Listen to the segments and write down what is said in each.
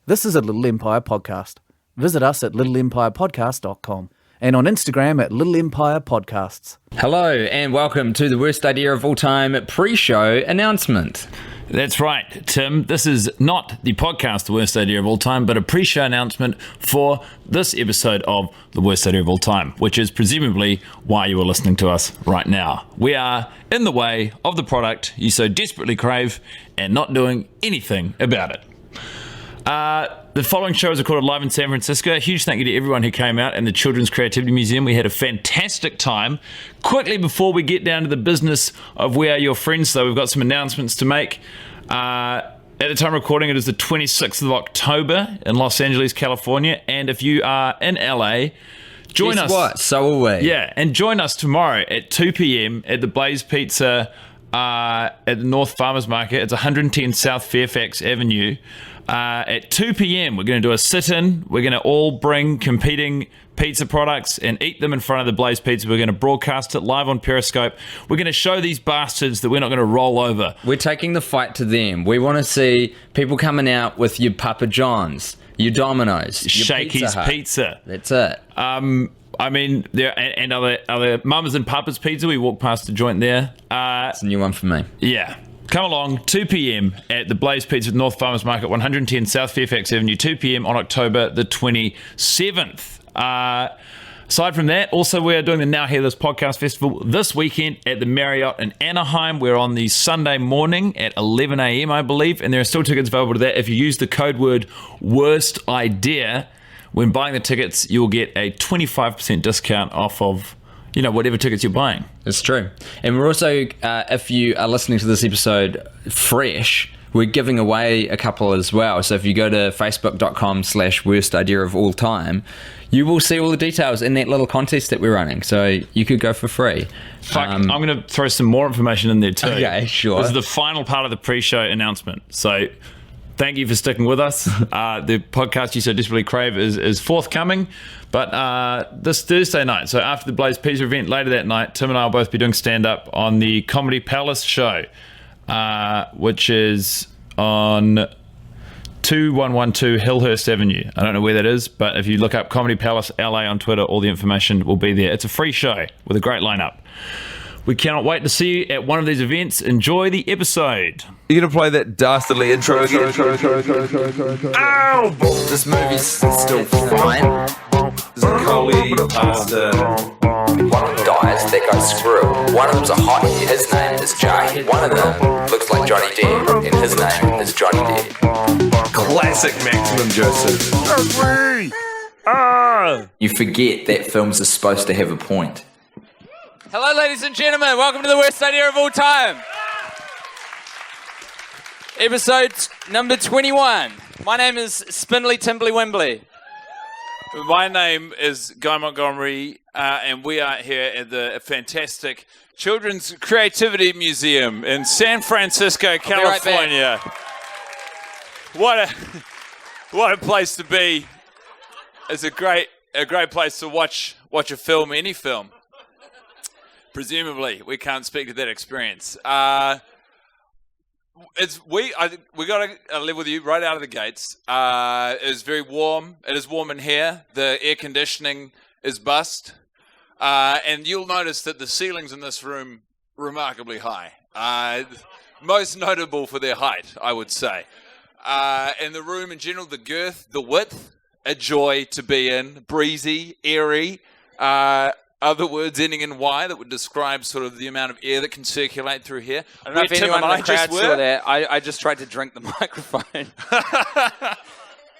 This is a Little Empire podcast. Visit us at littleempirepodcast.com and on Instagram at Little Empire Podcasts. Hello and welcome to the worst idea of all time pre-show announcement. That's right, Tim. This is not the podcast, The Worst Idea of All Time, but a pre-show announcement for this episode of The Worst Idea of All Time, which is presumably why you are listening to us right now. We are in the way of the product you so desperately crave and not doing anything about it. The following show is recorded live in San Francisco. A huge thank you to everyone who came out and the Children's Creativity Museum. We had a fantastic time. Quickly, before we get down to the business of We Are Your Friends, though, we've got some announcements to make. At the time of recording, it is the 26th of October in Los Angeles, California. And if you are in LA, join us. Guess what? So are we. Yeah, and join us tomorrow at 2 p.m. at the Blaze Pizza at the North Farmers Market. It's 110 South Fairfax Avenue. At 2 p.m. we're going to do a sit-in. We're going to all bring competing pizza products and eat them in front of the Blaze Pizza. We're going to broadcast it live on Periscope. We're going to show these bastards that we're not going to roll over. We're taking the fight to them. We want to see people coming out with your Papa John's, your Domino's, your Shakey's Pizza. That's it. I mean, there and other Mamas and Papa's Pizza. We walked past the joint there. It's a new one for me. Yeah. Come along, 2 p.m. at the Blaze Pizza at North Farmers Market, 110 South Fairfax Avenue, 2 p.m. on October the 27th. Aside from that, also we are doing the Now Hear This Podcast Festival this weekend at the Marriott in Anaheim. We're on the Sunday morning at 11 a.m., I believe, and there are still tickets available to that. If you use the code word Worst Idea when buying the tickets, you'll get a 25% discount off of whatever tickets you're buying. It's true. And we're also, if you are listening to this episode fresh, we're giving away a couple as well. So if you go to facebook.com/worst idea of all time, you will see all the details in that little contest that we're running. So you could go for free. I'm going to throw some more information in there too. Okay, sure. This is the final part of the pre-show announcement. So thank you for sticking with us. The podcast you so desperately crave is forthcoming. But this Thursday night, so after the Blaze Pizza event, later that night, Tim and I will both be doing stand-up on the Comedy Palace show, which is on 2112 Hillhurst Avenue. I don't know where that is, but if you look up Comedy Palace LA on Twitter, all the information will be there. It's a free show with a great lineup. We cannot wait to see you at one of these events. Enjoy the episode. You're going to play that dastardly intro again? Ow! This movie's still fine. This is Coley pasta. One of them dies, that guy's screw. One of them's a hottie, his name is Jay. One of them looks like Johnny Depp, and his name is Johnny Depp. Classic Maximum Joseph. You forget that films are supposed to have a point. Hello, ladies and gentlemen. Welcome to the worst idea of all time. Episode number 21. My name is Spindley Timbly Wimbley. My name is Guy Montgomery, and we are here at the fantastic Children's Creativity Museum in San Francisco, California. What a place to be! It's a great place to watch a film, any film. Presumably, we can't speak to that experience. We got to live with you right out of the gates. It is very warm. It is warm in here. The air conditioning is bust, and you'll notice that the ceilings in this room remarkably high. Most notable for their height, I would say. And the room in general, the girth, the width, a joy to be in. Breezy, airy. Other words ending in Y that would describe sort of the amount of air that can circulate through here. I don't know if anyone in the crowd saw that. I just tried to drink the microphone. I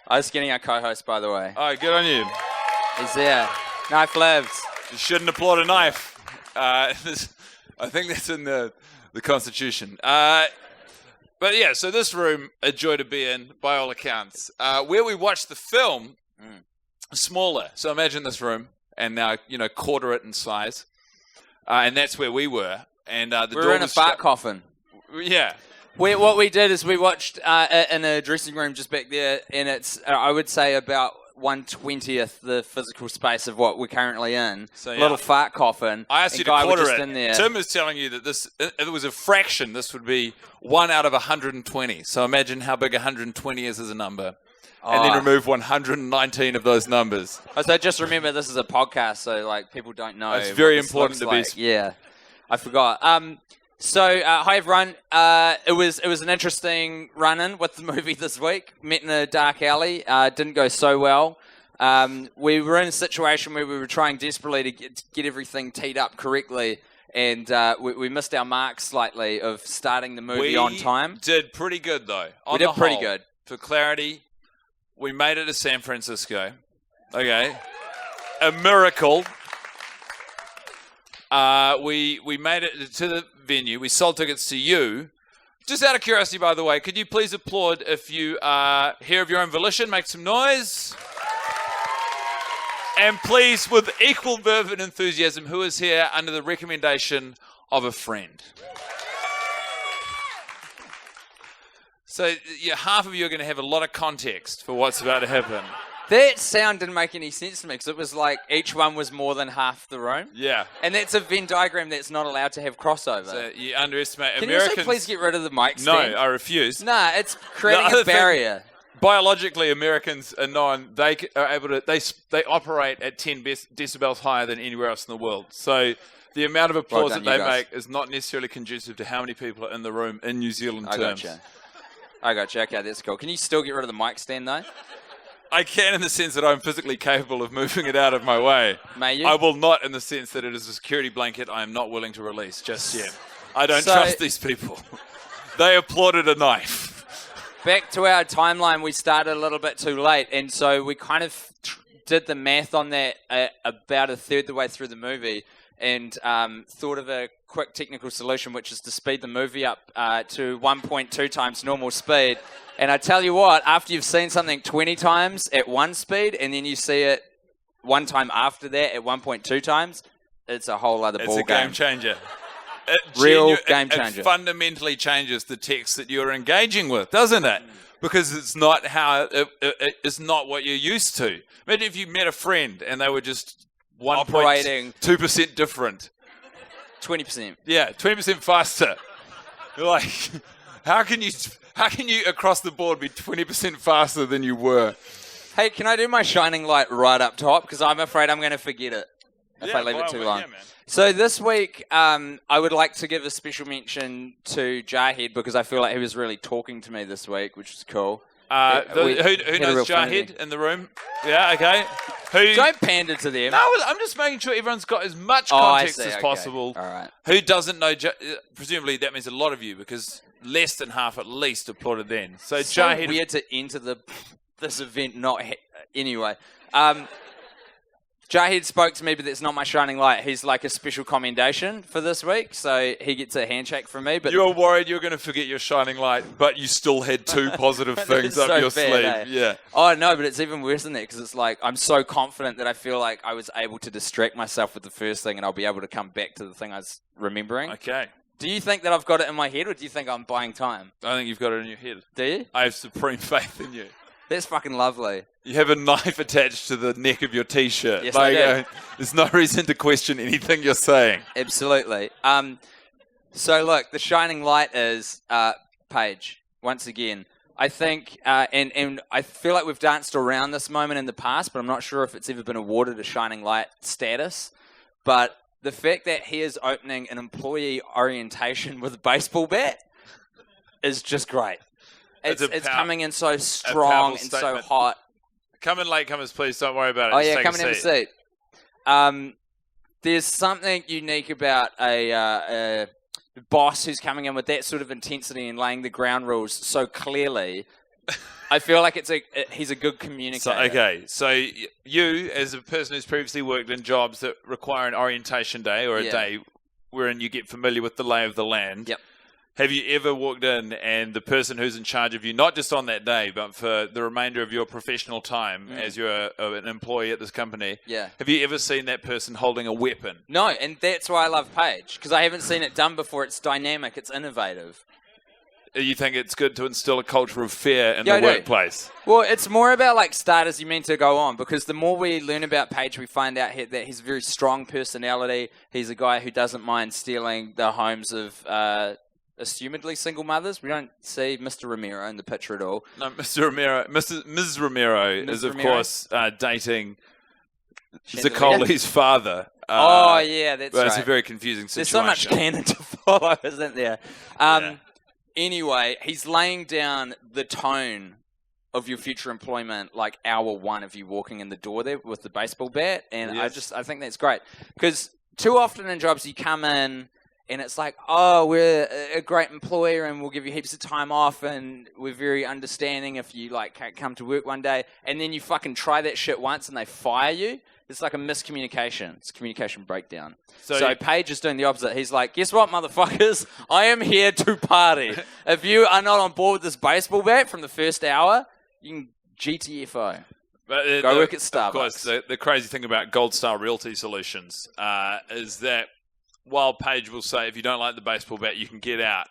was getting our co-host, by the way. Oh, good on you. He's there. Knife lives. You shouldn't applaud a knife. I think that's in the Constitution. But yeah, so this room, a joy to be in, by all accounts. Where we watched the film, smaller. So imagine this room. And now, quarter it in size. And that's where we were. And we were in a fart coffin. Yeah. What we did is we watched in a dressing room just back there, and it's, I would say, about 1/20th the physical space of what we're currently in. So, yeah. Little fart coffin. I asked you to quarter it. In there. Tim is telling you that this, if it was a fraction, this would be 1 out of 120. So imagine how big 120 is as a number. and then remove 119 of those numbers. So just remember, this is a podcast, so like people don't know. It's very what this important looks to be. like. Yeah, I forgot. Hi everyone. It was an interesting run-in with the movie this week. Met in a dark alley. Didn't go so well. We were in a situation where we were trying desperately to get everything teed up correctly, and we missed our mark slightly of starting the movie on time. We did pretty good, though. We did pretty good. For clarity, we made it to San Francisco. Okay. A miracle. We made it to the venue. We sold tickets to you. Just out of curiosity, by the way, could you please applaud if you are here of your own volition? Make some noise. And please, with equal verve and enthusiasm, who is here under the recommendation of a friend? So half of you are going to have a lot of context for what's about to happen. That sound didn't make any sense to me because it was like each one was more than half the room. Yeah. And that's a Venn diagram that's not allowed to have crossover. So you underestimate Can Americans. you also please get rid of the mic No, stand? I refuse. Nah, it's creating The a other thing- barrier. Biologically, Americans are known, they are able to, they operate at 10 decibels higher than anywhere else in the world. So the amount of applause done, that they you guys. make is not necessarily conducive to how many people are in the room in New Zealand terms. I gotcha. Okay, that's cool. Can you still get rid of the mic stand, though? I can in the sense that I'm physically capable of moving it out of my way. May you? I will not in the sense that it is a security blanket I am not willing to release just yet. I don't So- trust these people. They applauded a knife. Back to our timeline, we started a little bit too late, and so we kind of did the math on that about a third the way through the movie, and thought of a quick technical solution, which is to speed the movie up to 1.2 times normal speed. And I tell you what, after you've seen something 20 times at one speed, and then you see it one time after that at 1.2 times, it's a whole other It's ball a game changer. Real game changer. It fundamentally changes the text that you're engaging with, doesn't it? Because it's not how it's not what you're used to. Imagine if you met a friend and they were just Operating 2% different. 20%. Yeah, 20% faster. You're like, how can you across the board be 20% faster than you were? Hey, can I do my shining light right up top? Because I'm afraid I'm going to forget it if I leave it too long. Yeah, man. So this week, I would like to give a special mention to Jarhead because I feel like he was really talking to me this week, which is cool. Who had a real knows funny Jarhead in the room? Yeah, okay. Who? Don't pander to them. No, I'm just making sure everyone's got as much Oh, I context see, as okay. possible. All right. Who doesn't know? Presumably that means a lot of you because less than half at least applauded then. So So Jarhead. weird to enter this event not anyway. Jarhead spoke to me, but that's not my shining light. He's like a special commendation for this week, so he gets a handshake from me. But You were worried you were going to forget your shining light, but you still had two positive things It's up so your bad, sleeve. eh? Yeah. Oh, no, but it's even worse than that because it's like I'm so confident that I feel like I was able to distract myself with the first thing and I'll be able to come back to the thing I was remembering. Okay. Do you think that I've got it in my head or do you think I'm buying time? I think you've got it in your head. Do you? I have supreme faith in you. That's fucking lovely. You have a knife attached to the neck of your t-shirt. Yes, I do. There's no reason to question anything you're saying. Absolutely. So look, the shining light is Paige, once again. I think, and I feel like we've danced around this moment in the past, but I'm not sure if it's ever been awarded a shining light status. But the fact that he is opening an employee orientation with a baseball bat is just great. It's coming in so strong and so statement. hot. Come in late, comers, please. Don't worry about it. Oh, Just yeah, take come and have a seat. There's something unique about a boss who's coming in with that sort of intensity and laying the ground rules so clearly. I feel like he's a good communicator. So you, as a person who's previously worked in jobs that require an orientation day or a day wherein you get familiar with the lay of the land, Yep. have you ever walked in and the person who's in charge of you, not just on that day, but for the remainder of your professional time as you're an employee at this company, have you ever seen that person holding a weapon? No, and that's why I love Paige, because I haven't seen it done before. It's dynamic. It's innovative. You think it's good to instill a culture of fear in Yeah, I the do. workplace? Well, it's more about like starters you mean to go on, because the more we learn about Paige, we find out that he's a very strong personality. He's a guy who doesn't mind stealing the homes of assumedly single mothers. We don't see Mr. Romero in the picture at all. No, Ms. Romero is, of course, dating Zaccoli's father. Yeah, that's right. It's a very confusing situation. There's so much canon to follow, isn't there? Anyway, he's laying down the tone of your future employment, like hour one of you walking in the door there with the baseball bat, and I think that's great, because too often in jobs you come in and it's like, oh, we're a great employer and we'll give you heaps of time off and we're very understanding if you like can't come to work one day, and then you fucking try that shit once and they fire you. It's like a miscommunication. It's a communication breakdown. So Paige is doing the opposite. He's like, guess what, motherfuckers? I am here to party. If you are not on board with this baseball bat from the first hour, you can GTFO. Go work at Starbucks. Of course, the crazy thing about Gold Star Realty Solutions is that while Paige will say, if you don't like the baseball bat, you can get out.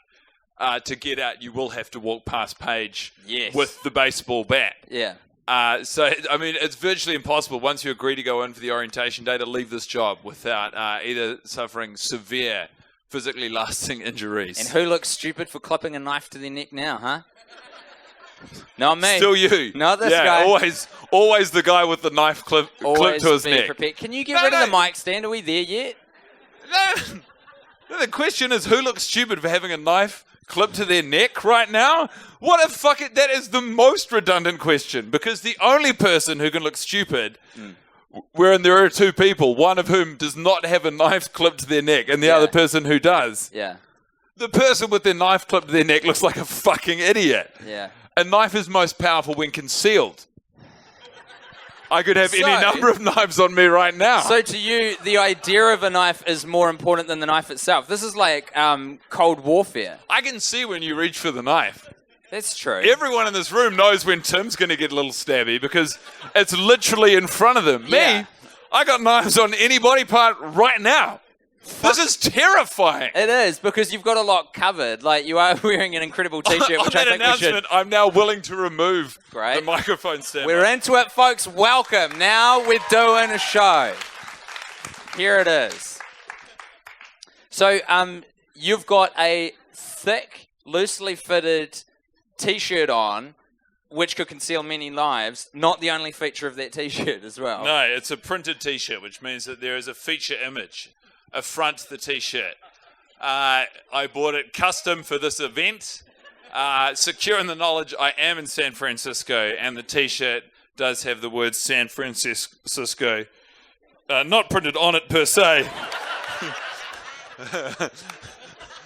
To get out, you will have to walk past Paige with the baseball bat. Yeah. It's virtually impossible once you agree to go in for the orientation day to leave this job without either suffering severe, physically lasting injuries. And who looks stupid for clipping a knife to their neck now, huh? Not me. Still you. Not this guy. Always the guy with the knife clipped to his neck. Prepared. Can you get rid of the mic stand? Are we there yet? No, the question is, who looks stupid for having a knife clipped to their neck right now? That is the most redundant question, because the only person who can look stupid, wherein there are two people, one of whom does not have a knife clipped to their neck and the other person who does. Yeah. The person with their knife clipped to their neck looks like a fucking idiot. Yeah. A knife is most powerful when concealed. I could have any number of knives on me right now. So to you, the idea of a knife is more important than the knife itself. This is like Cold Warfare. I can see when you reach for the knife. That's true. Everyone in this room knows when Tim's going to get a little stabby because it's literally in front of them. Yeah. Me, I got knives on any body part right now. This is terrifying. It is, because you've got a lot covered. Like, you are wearing an incredible T-shirt, which I think we should... I'm now willing to remove the microphone stand. We're into it, folks. Welcome. Now we're doing a show. Here it is. So, you've got a thick, loosely fitted T-shirt on, which could conceal many lives. Not the only feature of that T-shirt as well. No, it's a printed T-shirt, which means that there is a feature image affront the T-shirt. I bought it custom for this event, secure in the knowledge I am in San Francisco, and the T-shirt does have the words San Francisco not printed on it per se.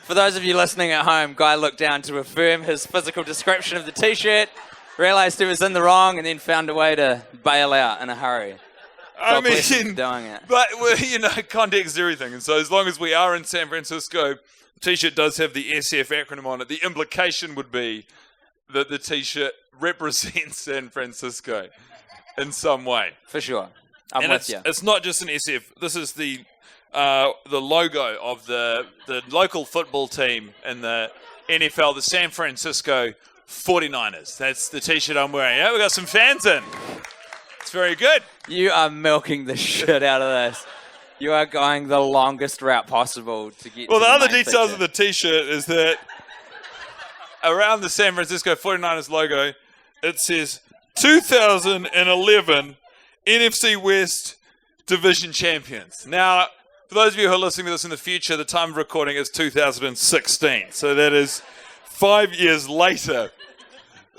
For those of you listening at home, Guy looked down to affirm his physical description of the T-shirt, realised he was in the wrong, and then found a way to bail out in a hurry. I mean, doing it. But, context is everything. And so as long as we are in San Francisco, the T-shirt does have the SF acronym on it. The implication would be that the T-shirt represents San Francisco in some way. For sure. I'm with you. It's not just an SF. This is the logo of the local football team in the NFL, the San Francisco 49ers. That's the T-shirt I'm wearing. Yeah, we got some fans in. It's very good. You are milking the shit out of this. You are going the longest route possible to get Well, to the other main details picture. of the T-shirt is that around the San Francisco 49ers logo, it says 2011 NFC West Division Champions. Now, for those of you who are listening to this in the future, the time of recording is 2016. So that is 5 years later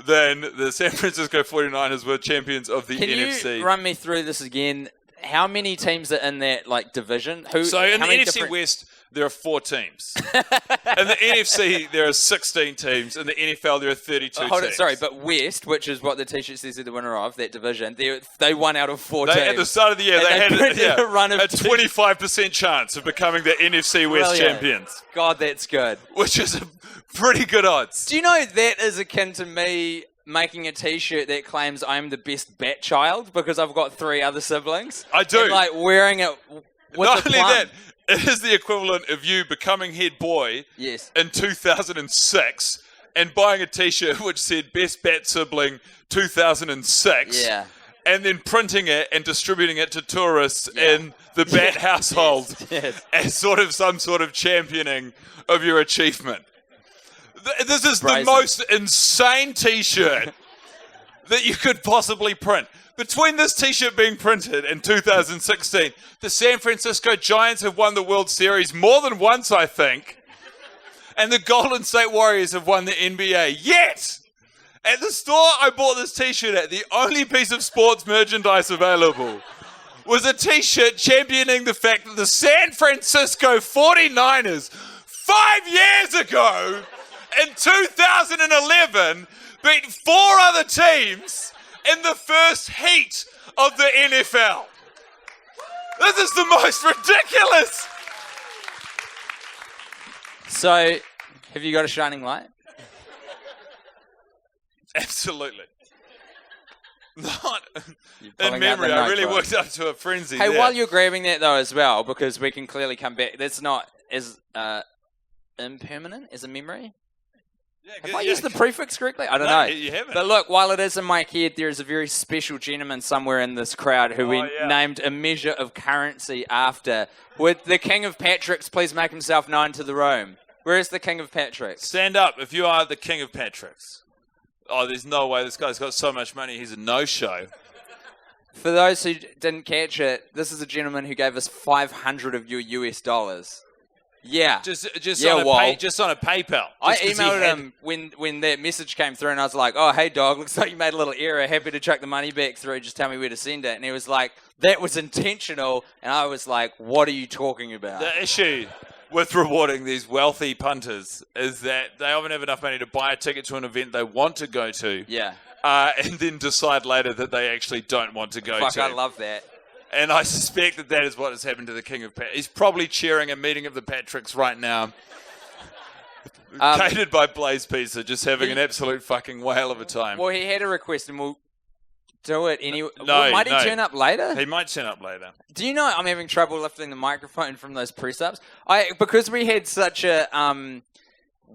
than the San Francisco 49ers were champions of the NFC. Can you run me through this again? How many teams are in that division? So in the NFC West, there are 4 teams. In the NFC, there are 16 teams. In the NFL, there are 32 teams. Sorry, but West, which is what the T-shirt says they're the winner of, that division, they won out of 4 teams. At the start of the year, they had a run of a 25% chance of becoming the NFC West champions. God, that's good. Which is pretty good odds. Do you know that is akin to me making a T-shirt that claims I'm the best bat child because I've got 3 other siblings? I do. And, wearing it with Not the only plum. that, it is the equivalent of you becoming head boy in 2006 and buying a T-shirt which said best bat sibling 2006. Yeah. And then printing it and distributing it to tourists in the bat household as sort of some sort of championing of your achievement. This is Brazen. the most insane T-shirt that you could possibly print. Between this T-shirt being printed in 2016, the San Francisco Giants have won the World Series more than once, I think. And the Golden State Warriors have won the NBA. Yet, at the store I bought this T-shirt at, the only piece of sports merchandise available was a T-shirt championing the fact that the San Francisco 49ers, 5 years ago, in 2011, beat 4 other teams in the first heat of the NFL. This is the most ridiculous. So, have you got a shining light? Absolutely. Not pulling in out the memory. I really notebook. worked up to a frenzy. Hey, there. while you're grabbing that though as well, because we can clearly come back. That's not as impermanent as a memory. Have I used the prefix correctly? I don't know. You haven't. But look, while it is in my head, there is a very special gentleman somewhere in this crowd who we named a measure of currency after. Would the King of Patricks please make himself known to the room? Where is the King of Patricks? Stand up if you are the King of Patricks. Oh, there's no way. This guy's got so much money, he's a no-show. For those who didn't catch it, this is a gentleman who gave us 500 of your US dollars. Yeah. Just Yeah, on a Wal. just on a PayPal. I Just 'cause he emailed had- him when that message came through, and I was like, oh, hey, dog, looks like you made a little error. Happy to chuck the money back through. Just tell me where to send it. And he was like, that was intentional. And I was like, what are you talking about? The issue with rewarding these wealthy punters is that they often have enough money to buy a ticket to an event they want to go to. Yeah. And then decide later that they actually don't want to go Fuck, to. I love that. And I suspect that that is what has happened to the King of Patricks. He's probably chairing a meeting of the Patricks right now. Catered by Blaze Pizza, just having an absolute fucking whale of a time. Well, he had a request, and we'll do it anyway. No, Might he no. turn up later? He might turn up later. Do you know I'm having trouble lifting the microphone from those press-ups? Because we had such a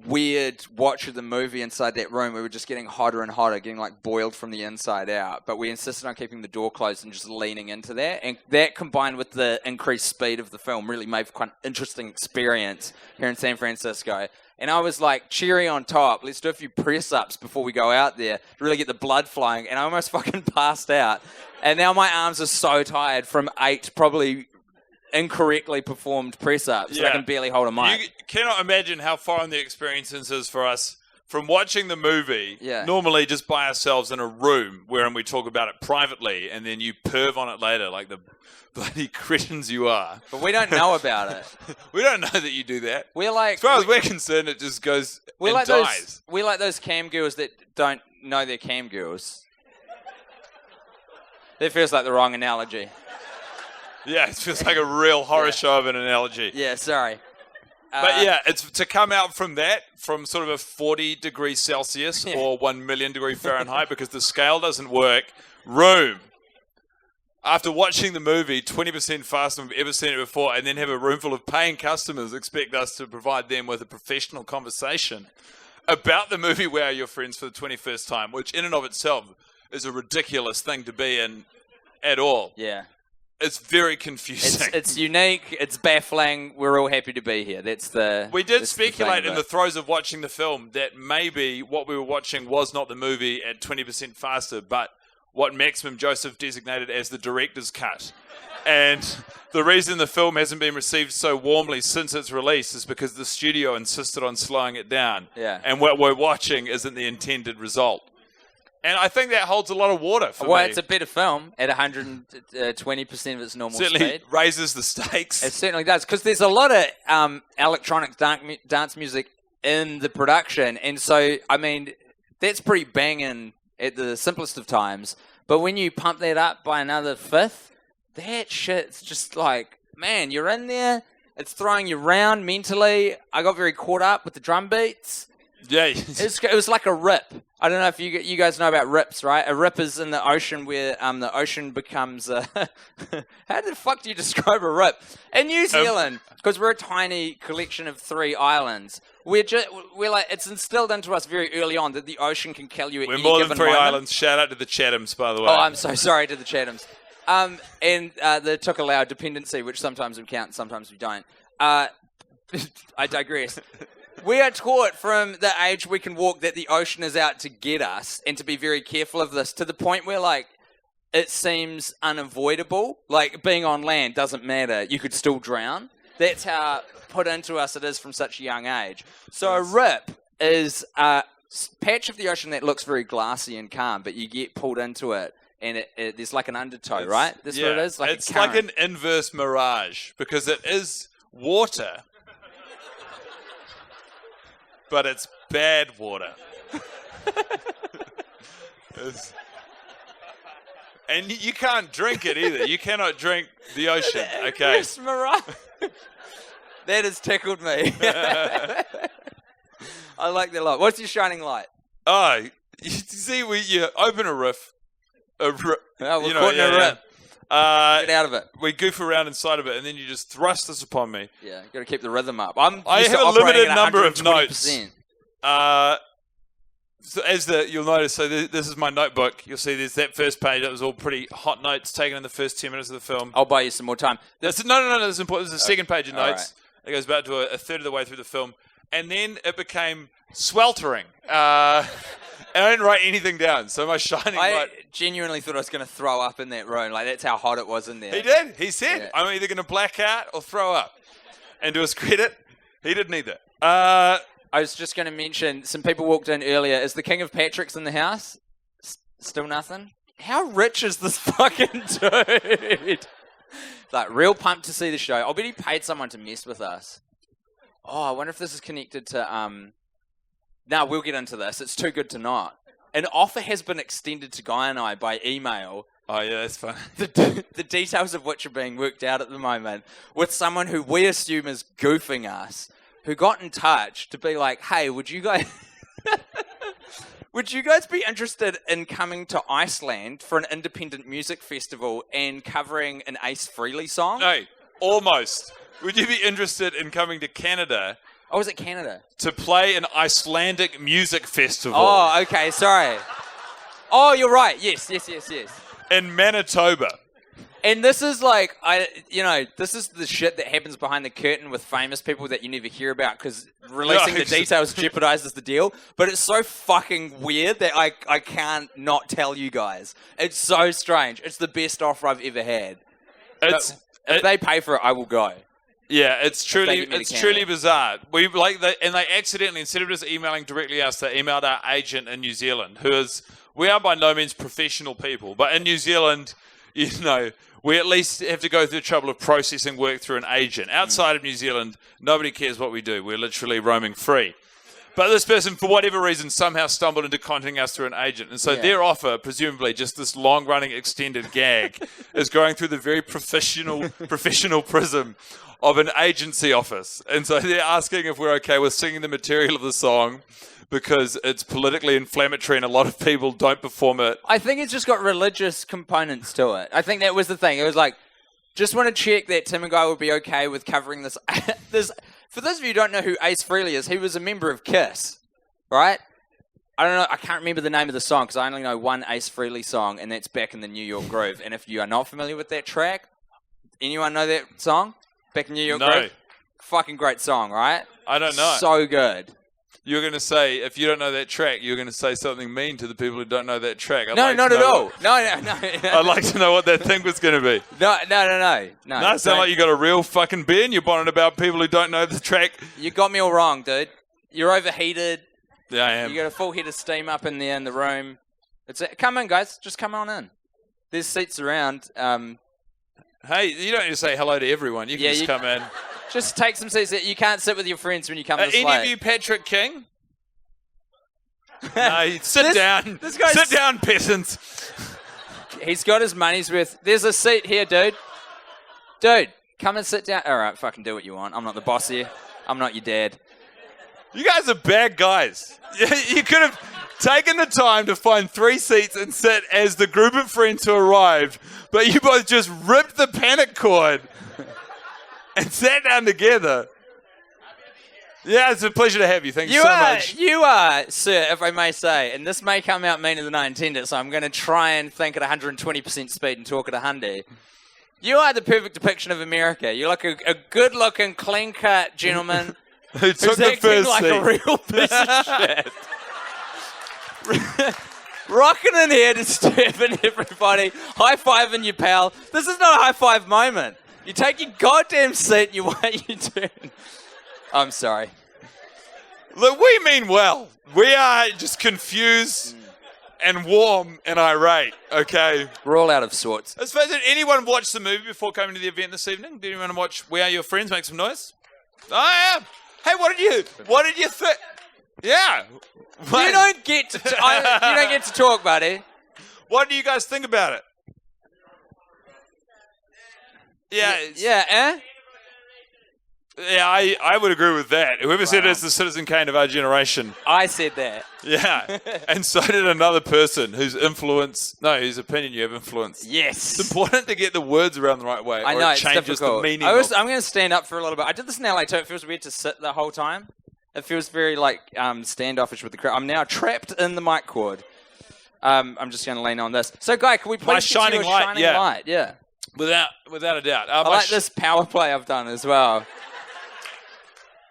weird watch of the movie inside that room, we were just getting hotter and hotter, getting like boiled from the inside out. But we insisted on keeping the door closed and just leaning into that. And that combined with the increased speed of the film really made for quite an interesting experience here in San Francisco. And I was like, cherry on top, let's do a few press-ups before we go out there to really get the blood flowing. And I almost fucking passed out. And now my arms are so tired from 8 probably incorrectly performed press-ups that I can barely hold a mic. You cannot imagine how foreign the experience is for us from watching the movie, Yeah. normally just by ourselves in a room wherein we talk about it privately and then you perv on it later like the bloody cretins you are. But we don't know about it. We don't know that you do that. We're like... As far as we're concerned, it just goes We're and like dies. we're like those cam girls that don't know they're cam girls. That feels like the wrong analogy. Yeah, it feels like a real horror show of an analogy. Yeah, sorry. But yeah, it's to come out from that, from sort of a 40 degrees Celsius or 1 million degree Fahrenheit, because the scale doesn't work. Room. After watching the movie 20% faster than we've ever seen it before, and then have a room full of paying customers expect us to provide them with a professional conversation about the movie We Are Your Friends for the 21st time, which in and of itself is a ridiculous thing to be in at all. Yeah. It's very confusing. It's unique, it's baffling, we're all happy to be here. That's the... We did that's the thing speculate in about the it. throes of watching the film that maybe what we were watching was not the movie at 20% faster, but what Maximum Joseph designated as the director's cut. And the reason the film hasn't been received so warmly since its release is because the studio insisted on slowing it down. Yeah. And what we're watching isn't the intended result. And I think that holds a lot of water for Well, me. it's a better film at 120% of its normal Certainly speed. raises the stakes. It certainly does, because there's a lot of electronic dance music in the production, and so, I mean, that's pretty banging at the simplest of times, but when you pump that up by another fifth, that shit's just like, man, you're in there, it's throwing you around mentally. I got very caught up with the drum beats. Yeah. It was like a rip. I don't know if you guys know about rips, right? A rip is in the ocean where the ocean becomes how the fuck do you describe a rip? In New Zealand, because we're a tiny collection of 3 islands, we're like, it's instilled into us very early on that the ocean can kill you at We're any more given than 3 moment. islands. Shout out to the Chathams, by the way. Oh, I'm so sorry to the Chathams. And the Tokelau dependency, which sometimes we count, sometimes we don't. I digress. We are taught from the age we can walk that the ocean is out to get us and to be very careful of this, to the point where, like, it seems unavoidable. Like, being on land doesn't matter. You could still drown. That's how put into us it is from such a young age. So a rip is a patch of the ocean that looks very glassy and calm, but you get pulled into it, and there's like an undertow, right? That's what it is? Like it's like an inverse mirage, because it is water, but it's bad water. And you can't drink it either. You cannot drink the ocean. Okay. Yes, mirage. That has tickled me. I like that a lot. What's your shining light? Oh, you see, you open a riff. Oh, we're caught in a rip. Get out of it. We goof around inside of it, and then you just thrust this upon me. Yeah, got to keep the rhythm up. I have a limited number of notes. So you'll notice, this is my notebook. You'll see there's that first page. That was all pretty hot notes taken in the first 10 minutes of the film. I'll buy you some more time. No, this is important. This is the second page of notes. Right. It goes back to a third of the way through the film. And then it became sweltering. I didn't write anything down, so my shining light... I genuinely thought I was going to throw up in that room. Like, that's how hot it was in there. He did. He said, I'm either going to black out or throw up. And to his credit, he didn't either. I was just going to mention, some people walked in earlier. Is the King of Patrick's in the house? Still nothing? How rich is this fucking dude? Like, real pumped to see the show. I'll bet he paid someone to mess with us. Oh, I wonder if this is connected to... No, we'll get into this. It's too good to not. An offer has been extended to Guy and I by email. Oh, yeah, that's fun. The details of which are being worked out at the moment with someone who we assume is goofing us, who got in touch to be like, hey, would you guys be interested in coming to Iceland for an independent music festival and covering an Ace Frehley song? No, almost. Would you be interested in coming to Canada? Oh, is it Canada? To play an Icelandic music festival. Oh, okay, sorry. Oh, you're right. Yes. In Manitoba. And this is like, this is the shit that happens behind the curtain with famous people that you never hear about because releasing the details jeopardizes the deal. But it's so fucking weird that I can't not tell you guys. It's so strange. It's the best offer I've ever had. If they pay for it, I will go. Yeah, it's truly bizarre. We and they accidentally, instead of just emailing directly us, they emailed our agent in New Zealand, we are by no means professional people, but in New Zealand, we at least have to go through the trouble of processing work through an agent. Outside of New Zealand, nobody cares what we do. We're literally roaming free. But this person, for whatever reason, somehow stumbled into contacting us through an agent. And so their offer, presumably just this long-running extended gag, is going through the very professional prism of an agency office. And so they're asking if we're okay with singing the material of the song because it's politically inflammatory and a lot of people don't perform it. I think it's just got religious components to it. I think that was the thing. It was like, just want to check that Tim and Guy would be okay with covering this. For those of you who don't know who Ace Frehley is, he was a member of Kiss, right? I don't know. I can't remember the name of the song because I only know one Ace Frehley song, and that's Back in the New York Groove. And if you are not familiar with that track, anyone know that song? Back in New York Groove? Fucking great song, right? I don't know. So good. You're going to say, if you don't know that track, you're going to say something mean to the people who don't know that track. No, not at all. No. I'd like to know what that thing was going to be. No. No, it sounds like you got a real fucking beer and you're bonning about people who don't know the track. You got me all wrong, dude. You're overheated. Yeah, I am. You got a full head of steam up in there in the room. Come in, guys. Just come on in. There's seats around. Hey, you don't need to say hello to everyone. You can just come in. Just take some seats. You can't sit with your friends when you come this late. Any of you Patrick King? No, sit down. Sit down, peasants. He's got his money's worth. There's a seat here, dude. Dude, come and sit down. All right, fucking do what you want. I'm not the boss here. I'm not your dad. You guys are bad guys. You could have taken the time to find 3 seats and sit as the group of friends who arrived, but you both just ripped the panic cord and sat down together. Yeah, it's a pleasure to have you. Thank you so much. You are, sir, if I may say, and this may come out meaner than I intended, so I'm going to try and think at 120% speed and talk at 100. You are the perfect depiction of America. You're like a good-looking, clean-cut gentleman Who took who's the acting first like seat. a real piece of shit. Rocking in here, disturbing everybody, high-fiving your pal. This is not a high-five moment. You take your goddamn seat and you wait your turn. I'm sorry. Look, we mean well. We are just confused and warm and irate, okay? We're all out of sorts. I suppose, did anyone watch the movie before coming to the event this evening? Did anyone watch We Are Your Friends? Make some noise. I am. Hey, what did you think? Yeah. You don't get to you don't get to talk, buddy. What do you guys think about it? Yeah. Yeah, Yeah, I would agree with that. Whoever said it's the Citizen Kane of our generation. I said that. Yeah. And so did another person whose opinion you have influence. Yes. It's important to get the words around the right way. I or know, it it's changes difficult. the meaning. I'm going to stand up for a little bit. I did this in LA too. It feels weird to sit the whole time. It feels very standoffish with the crowd. I'm now trapped in the mic cord. I'm just going to lean on this. So, Guy, can we please My get to shining your light, shining yeah. light? Yeah. Without a doubt. I like this power play I've done as well.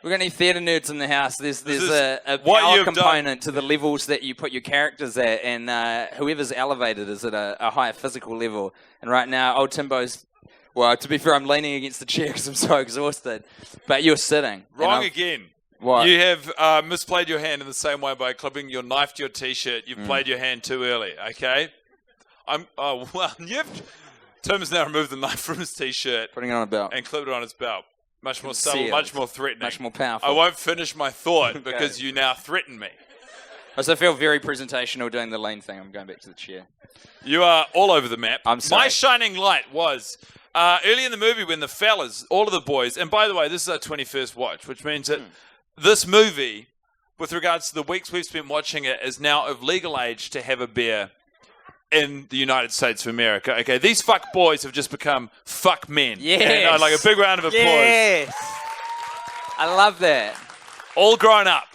We've got any theatre nerds in the house? There's a what power you've component to the levels that you put your characters at, and whoever's elevated is at a higher physical level. And right now, old Timbo's... Well, to be fair, I'm leaning against the chair because I'm so exhausted. But you're sitting. Wrong again. What? You have misplayed your hand in the same way by clipping your knife to your T-shirt. You've played your hand too early, okay? Tim has now removed the knife from his T-shirt. Putting it on a belt. And clipped it on his belt. Much more subtle, Concealed. much more threatening. Much more powerful. I won't finish my thought because you now threaten me. I also feel very presentational doing the lean thing. I'm going back to the chair. You are all over the map. I'm sorry. My shining light was early in the movie when the fellas, all of the boys, and by the way, this is our 21st watch, which means that this movie, with regards to the weeks we've spent watching it, is now of legal age to have a beer in the United States of America. Okay, these fuck boys have just become fuck men. Yes. And, like a big round of applause. Yes. I love that. All grown up.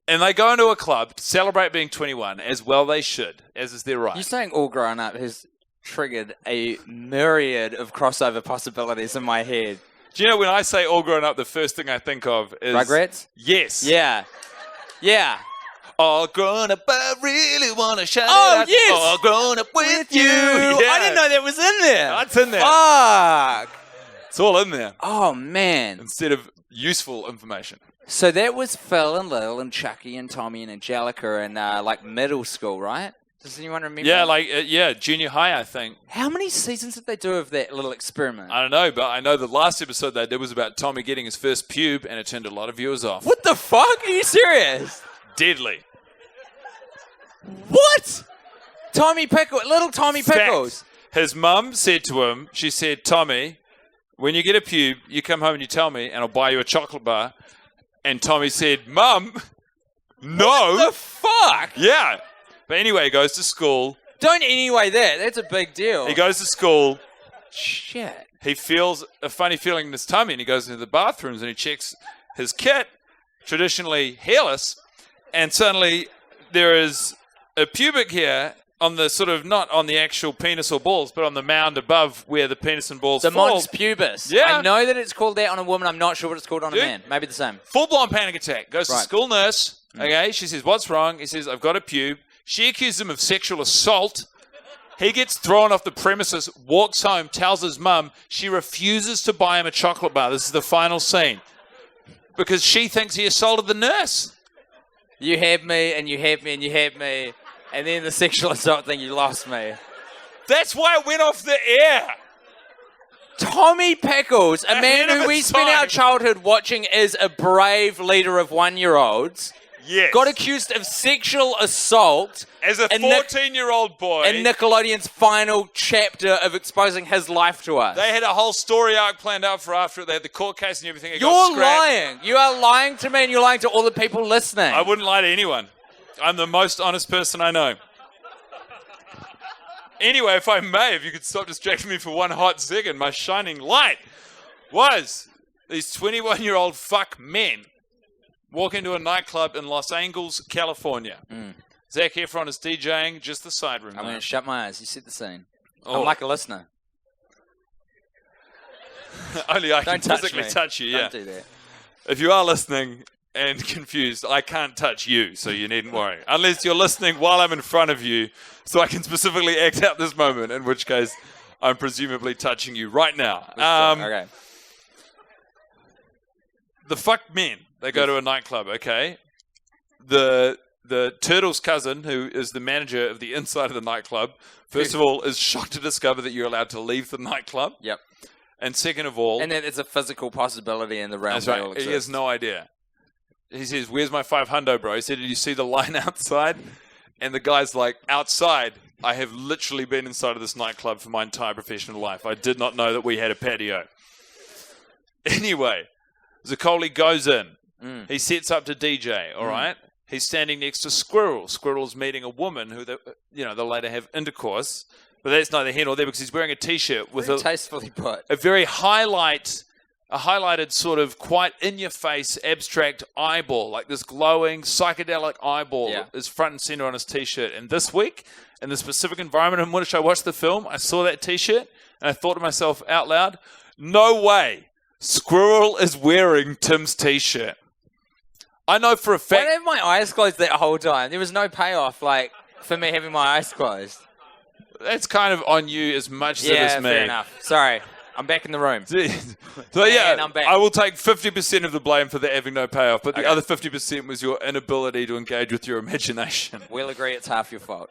And they go into a club to celebrate being 21, as well they should, as is their right. You saying all grown up has triggered a myriad of crossover possibilities in my head. Do you know when I say all grown up, the first thing I think of is... Rugrats? Yes. Yeah. Yeah. All grown up, I really want to shout Oh, it out. yes. All grown up with you. I didn't know that was in there. That's in there. Fuck. It's all in there. Oh, man. Instead of useful information. So that was Phil and Lil and Chucky and Tommy and Angelica in middle school, right? Does anyone remember? Yeah, junior high, I think. How many seasons did they do of that little experiment? I don't know, but I know the last episode they did was about Tommy getting his first pube, and it turned a lot of viewers off. What the fuck? Are you serious? Deadly. What? Little Tommy Pickles. Fact. His mum said to him, she said, Tommy, when you get a pube, you come home and you tell me, and I'll buy you a chocolate bar. And Tommy said, Mum, no. What the fuck? Yeah. But anyway, he goes to school. Don't anyway that. That's a big deal. He goes to school. Shit. He feels a funny feeling in his tummy, and he goes into the bathrooms and he checks his kit, traditionally hairless, and suddenly there is a pubic hair on the sort of, not on the actual penis or balls, but on the mound above where the penis and balls The fall. mons pubis. Yeah. I know that it's called that on a woman. I'm not sure what it's called on a Dude. man. Maybe the same. Full-blown panic attack. Goes to Right. school nurse. Okay, she says, what's wrong? He says, I've got a pube. She accuses him of sexual assault. He gets thrown off the premises, walks home, tells his mum. She refuses to buy him a chocolate bar. This is the final scene. Because she thinks he assaulted the nurse. You had me, and you had me, and you had me. And then the sexual assault thing, you lost me. That's why it went off the air. Tommy Pickles, a man Ahead of who we its spent time. our childhood watching as a brave leader of 1-year-olds, Yes. got accused of sexual assault As a in 14-year-old boy. in Nickelodeon's final chapter of exposing his life to us. They had a whole story arc planned out for after it. They had the court case and everything. It got You're scrapped. lying. You are lying to me, and you're lying to all the people listening. I wouldn't lie to anyone. I'm the most honest person I know. Anyway, if I may, if you could stop distracting me for one hot second, my shining light was these 21-year-old fuck men walk into a nightclub in Los Angeles, California. Zac Efron is DJing, just the side room. I'm going to shut my eyes. You set the scene. Oh. I'm like a listener. Only I can Don't touch physically me. touch you, yeah. Don't do that. if you are listening and confused, I can't touch you, so you needn't worry. Unless you're listening while I'm in front of you, so I can specifically act out this moment, in which case I'm presumably touching you right now. Okay. The fuck men, they go to a nightclub, okay? The turtle's cousin, who is the manager of the inside of the nightclub, first of all, is shocked to discover that you're allowed to leave the nightclub. Yep. And second of all... And that it's a physical possibility in the realm. That's right. He has no idea. He says, "Where's my $500, bro?" He said, "Did you see the line outside?" And the guy's like, "Outside? I have literally been inside of this nightclub for my entire professional life. I did not know that we had a patio." Anyway, Zaccoli goes in. He sets up to DJ, all right? He's standing next to Squirrel. Squirrel's meeting a woman who, they'll later have intercourse. But that's neither here nor there because he's wearing a T-shirt with tastefully put. A very highlighted sort of quite in-your-face abstract eyeball, like this glowing psychedelic eyeball is front and center on his T-shirt. And this week, in the specific environment in which I watched the film, I saw that T-shirt and I thought to myself out loud, no way, Squirrel is wearing Tim's T-shirt. I know for a fact... I had my eyes closed that whole time. There was no payoff, for me having my eyes closed. That's kind of on you as much as it is me. Yeah, fair enough. Sorry. I'm back in the room. So yeah, I'm back. I will take 50% of the blame for that having no payoff, but the other 50% was your inability to engage with your imagination. We'll agree it's half your fault.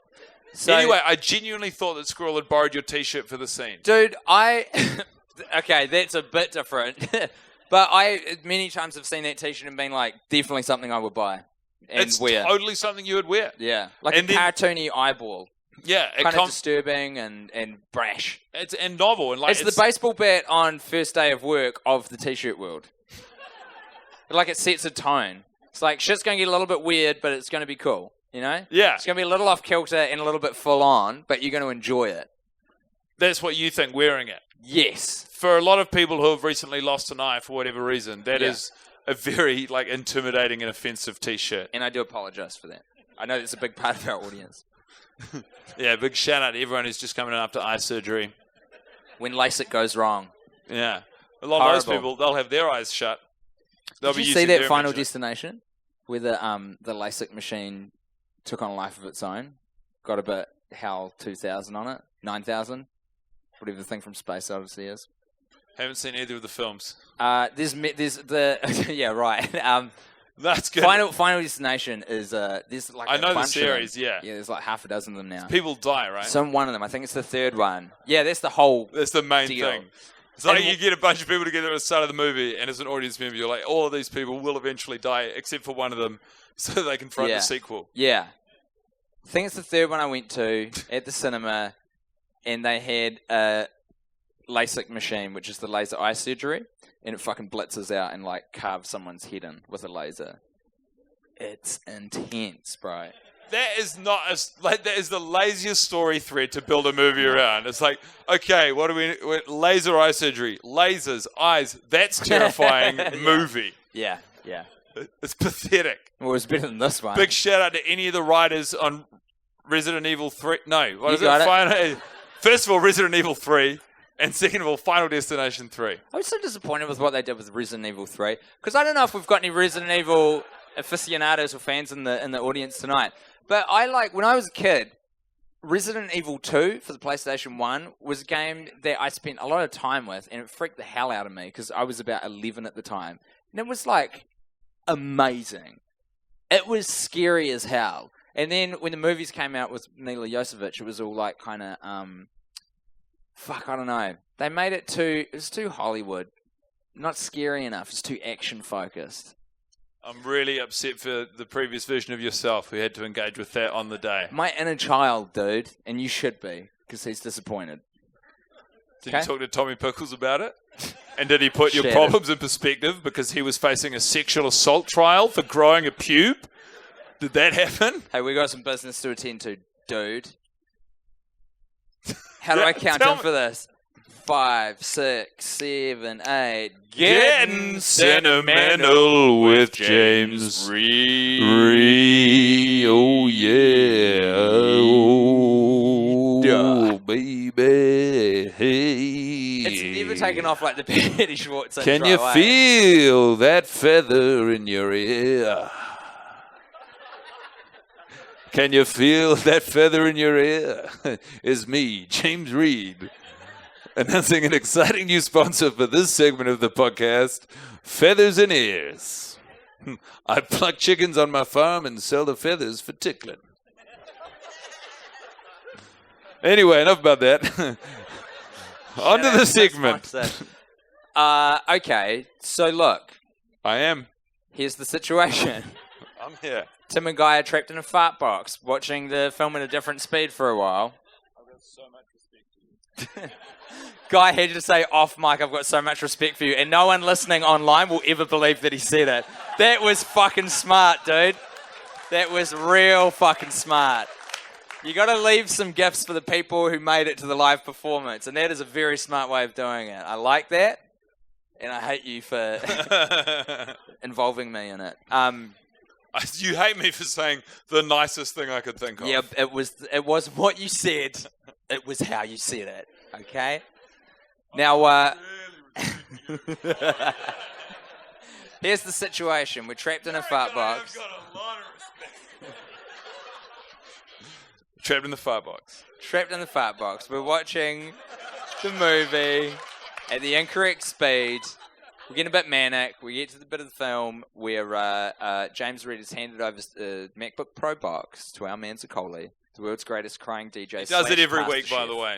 So, anyway, I genuinely thought that Squirrel had borrowed your T-shirt for the scene. Dude, okay, that's a bit different. But I many times have seen that T-shirt and been like, definitely something I would buy and it's wear. Totally something you would wear. Yeah, like a cartoony eyeball. Yeah, kind of disturbing and brash. It's and novel and it's the baseball bat on first day of work of the T-shirt world. Like it sets a tone. It's like shit's going to get a little bit weird, but it's going to be cool. You know? Yeah. It's going to be a little off kilter and a little bit full on, but you're going to enjoy it. That's what you think wearing it. Yes. For a lot of people who have recently lost an eye for whatever reason, that is a very intimidating and offensive T-shirt. And I do apologize for that. I know that's a big part of our audience. Yeah, big shout out to everyone who's just coming in after eye surgery. When LASIK goes wrong. Yeah. A lot of those people, they'll have their eyes shut. Did you see that Final Destination? Where the LASIK machine took on a life of its own? Got a bit HAL 2000 on it? 9000? Whatever the thing from Space Odyssey is. Haven't seen either of the films. There's the... yeah, right. That's good. Final Destination is there's I know the series, yeah. Yeah, there's half a dozen of them now. People die, right? One of them. I think it's the third one. Yeah, that's the main deal. Thing. It's like you get a bunch of people together at the start of the movie, and as an audience member, you're like, all of these people will eventually die, except for one of them, so they can front the sequel. Yeah. I think it's the third one I went to at the cinema, and they had a LASIK machine, which is the laser eye surgery. And it fucking blitzes out and carves someone's head in with a laser. It's intense, bro. That is not that is the laziest story thread to build a movie around. It's like, okay, what do we laser eye surgery, lasers, eyes. That's terrifying movie. Yeah. It's pathetic. Well, it was better than this one. Big shout out to any of the writers on Resident Evil 3. No, what is it? First of all, Resident Evil 3. And second of all, Final Destination 3. I was so disappointed with what they did with Resident Evil 3. Because I don't know if we've got any Resident Evil aficionados or fans in the audience tonight. But when I was a kid, Resident Evil 2 for the PlayStation 1 was a game that I spent a lot of time with. And it freaked the hell out of me because I was about 11 at the time. And it was amazing. It was scary as hell. And then when the movies came out with Mila Jovovich, it was all kind of... fuck, I don't know. They made it it was too Hollywood. Not scary enough. It's too action-focused. I'm really upset for the previous version of yourself who had to engage with that on the day. My inner child, dude. And you should be, because he's disappointed. Did you talk to Tommy Pickles about it? And did he put your problems in perspective because he was facing a sexual assault trial for growing a pube? Did that happen? Hey, we got some business to attend to, dude. How do I count in for this? 5, 6, 7, 8. Getting sentimental with James Reid. Oh, yeah. Oh. Oh, baby. Hey. It's never taken off like the Petty Schwartz intro. Can you feel that feather in your ear? Can you feel that feather in your ear? It's me, James Reid, announcing an exciting new sponsor for this segment of the podcast, Feathers and Ears. I pluck chickens on my farm and sell the feathers for tickling. Anyway, enough about that. On to the segment. Okay, so look, I am. here's the situation. I'm here. Tim and Guy are trapped in a fart box, watching the film at a different speed for a while. I've got so much respect for you. Guy had to say off mic, I've got so much respect for you, and no one listening online will ever believe that he said it. That was fucking smart, dude. That was real fucking smart. You got to leave some gifts for the people who made it to the live performance, and that is a very smart way of doing it. I like that, and I hate you for involving me in it. You hate me for saying the nicest thing I could think of. Yeah, it was what you said. It was how you said it. Okay. Now, here's the situation. We're trapped in a fart box. Trapped in the fart box. Trapped in the fart box. We're watching the movie at the incorrect speed. We're getting a bit manic. We get to the bit of the film where James Reid has handed over the MacBook Pro box to our man Zaccoli, the world's greatest crying DJ. He does it every week, by the way.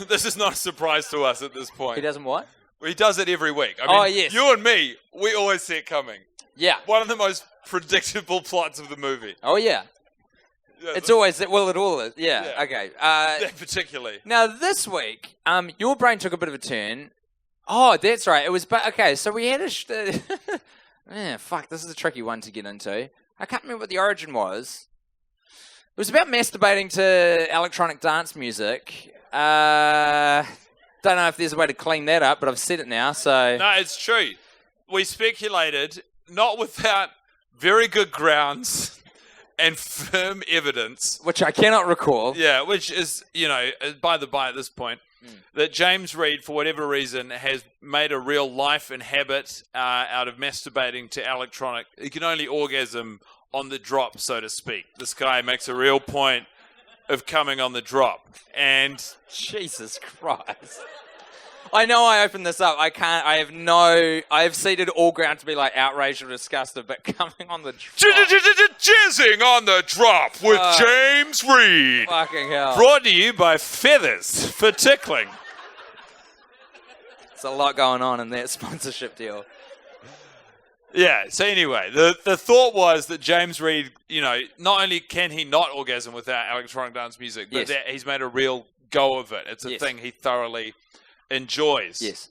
This is not a surprise to us at this point. He doesn't what? Well, he does it every week. I mean, yes. You and me, we always see it coming. Yeah. One of the most predictable plots of the movie. Oh, yeah. It's always, well, it all is. Yeah. Okay. That particularly. Now, this week, your brain took a bit of a turn. Oh, that's right. It was, okay, so we had fuck, this is a tricky one to get into. I can't remember what the origin was. It was about masturbating to electronic dance music. Don't know if there's a way to clean that up, but I've said it now, so... No, it's true. We speculated, not without very good grounds and firm evidence. Which I cannot recall. Yeah, which is, by the by at this point, that James Reid, for whatever reason, has made a real life and habit out of masturbating to electronic. He can only orgasm on the drop, so to speak. This guy makes a real point of coming on the drop. And Jesus Christ. I know I opened this up. I have ceded all ground to be like outraged or disgusted, but coming on the drop. Jizzing on the drop with James Reid. Fucking hell. Brought to you by Feathers for Tickling. There's a lot going on in that sponsorship deal. Yeah, so anyway, the thought was that James Reid, not only can he not orgasm without electronic dance music, but that he's made a real go of it. It's a thing he thoroughly enjoys. Yes.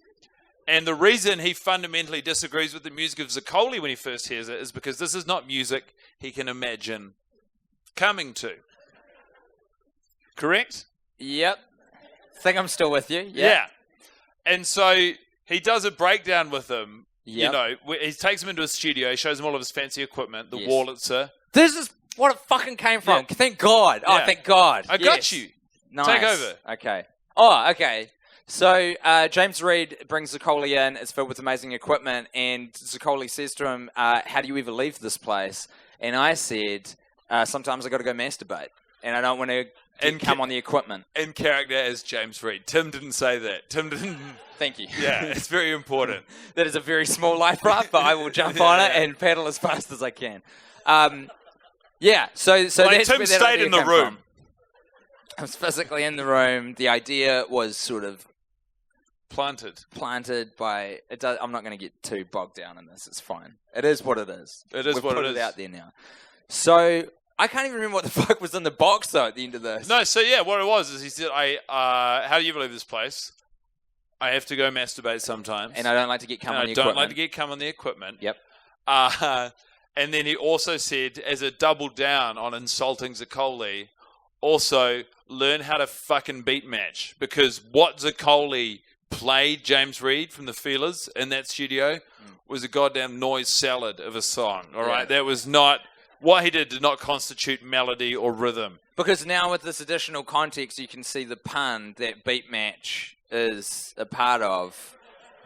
And the reason he fundamentally disagrees with the music of Zaccoli when he first hears it is because this is not music he can imagine coming to. Correct? Yep. Think I'm still with you. Yeah. And so he does a breakdown with him. Yep. He takes him into a studio, he shows him all of his fancy equipment, the Wurlitzer. This is what it fucking came from. Yeah. Thank God. Oh, thank God. I got you. Nice. Take over. Okay. Oh, okay. So James Reid brings Zaccoli in. It's filled with amazing equipment. And Zaccoli says to him, how do you ever leave this place? And I said, sometimes I got to go masturbate. And I don't want to come on the equipment. In character as James Reid. Tim didn't say that. Tim didn't... Thank you. Yeah, it's very important. That is a very small life raft, but I will jump on it and paddle as fast as I can. So that's Tim where that stayed in the room. From. I was physically in the room. The idea was sort of planted by... I'm not going to get too bogged down in this. It's fine. It is what it is. We've put it out there now. So... I can't even remember what the fuck was in the box, though, at the end of this. No, so yeah, what it was is he said, how do you believe this place? I have to go masturbate sometimes. And I don't like to get cum on the equipment. I don't like to get cum on the equipment. Yep. And then he also said, as a double down on insulting Zaccoli, also learn how to fucking beat match. Because what Zaccoli played James Reid from the Feelers in that studio was a goddamn noise salad of a song, all right? That was not... What he did not constitute melody or rhythm. Because now with this additional context, you can see the pun that Beat Match is a part of.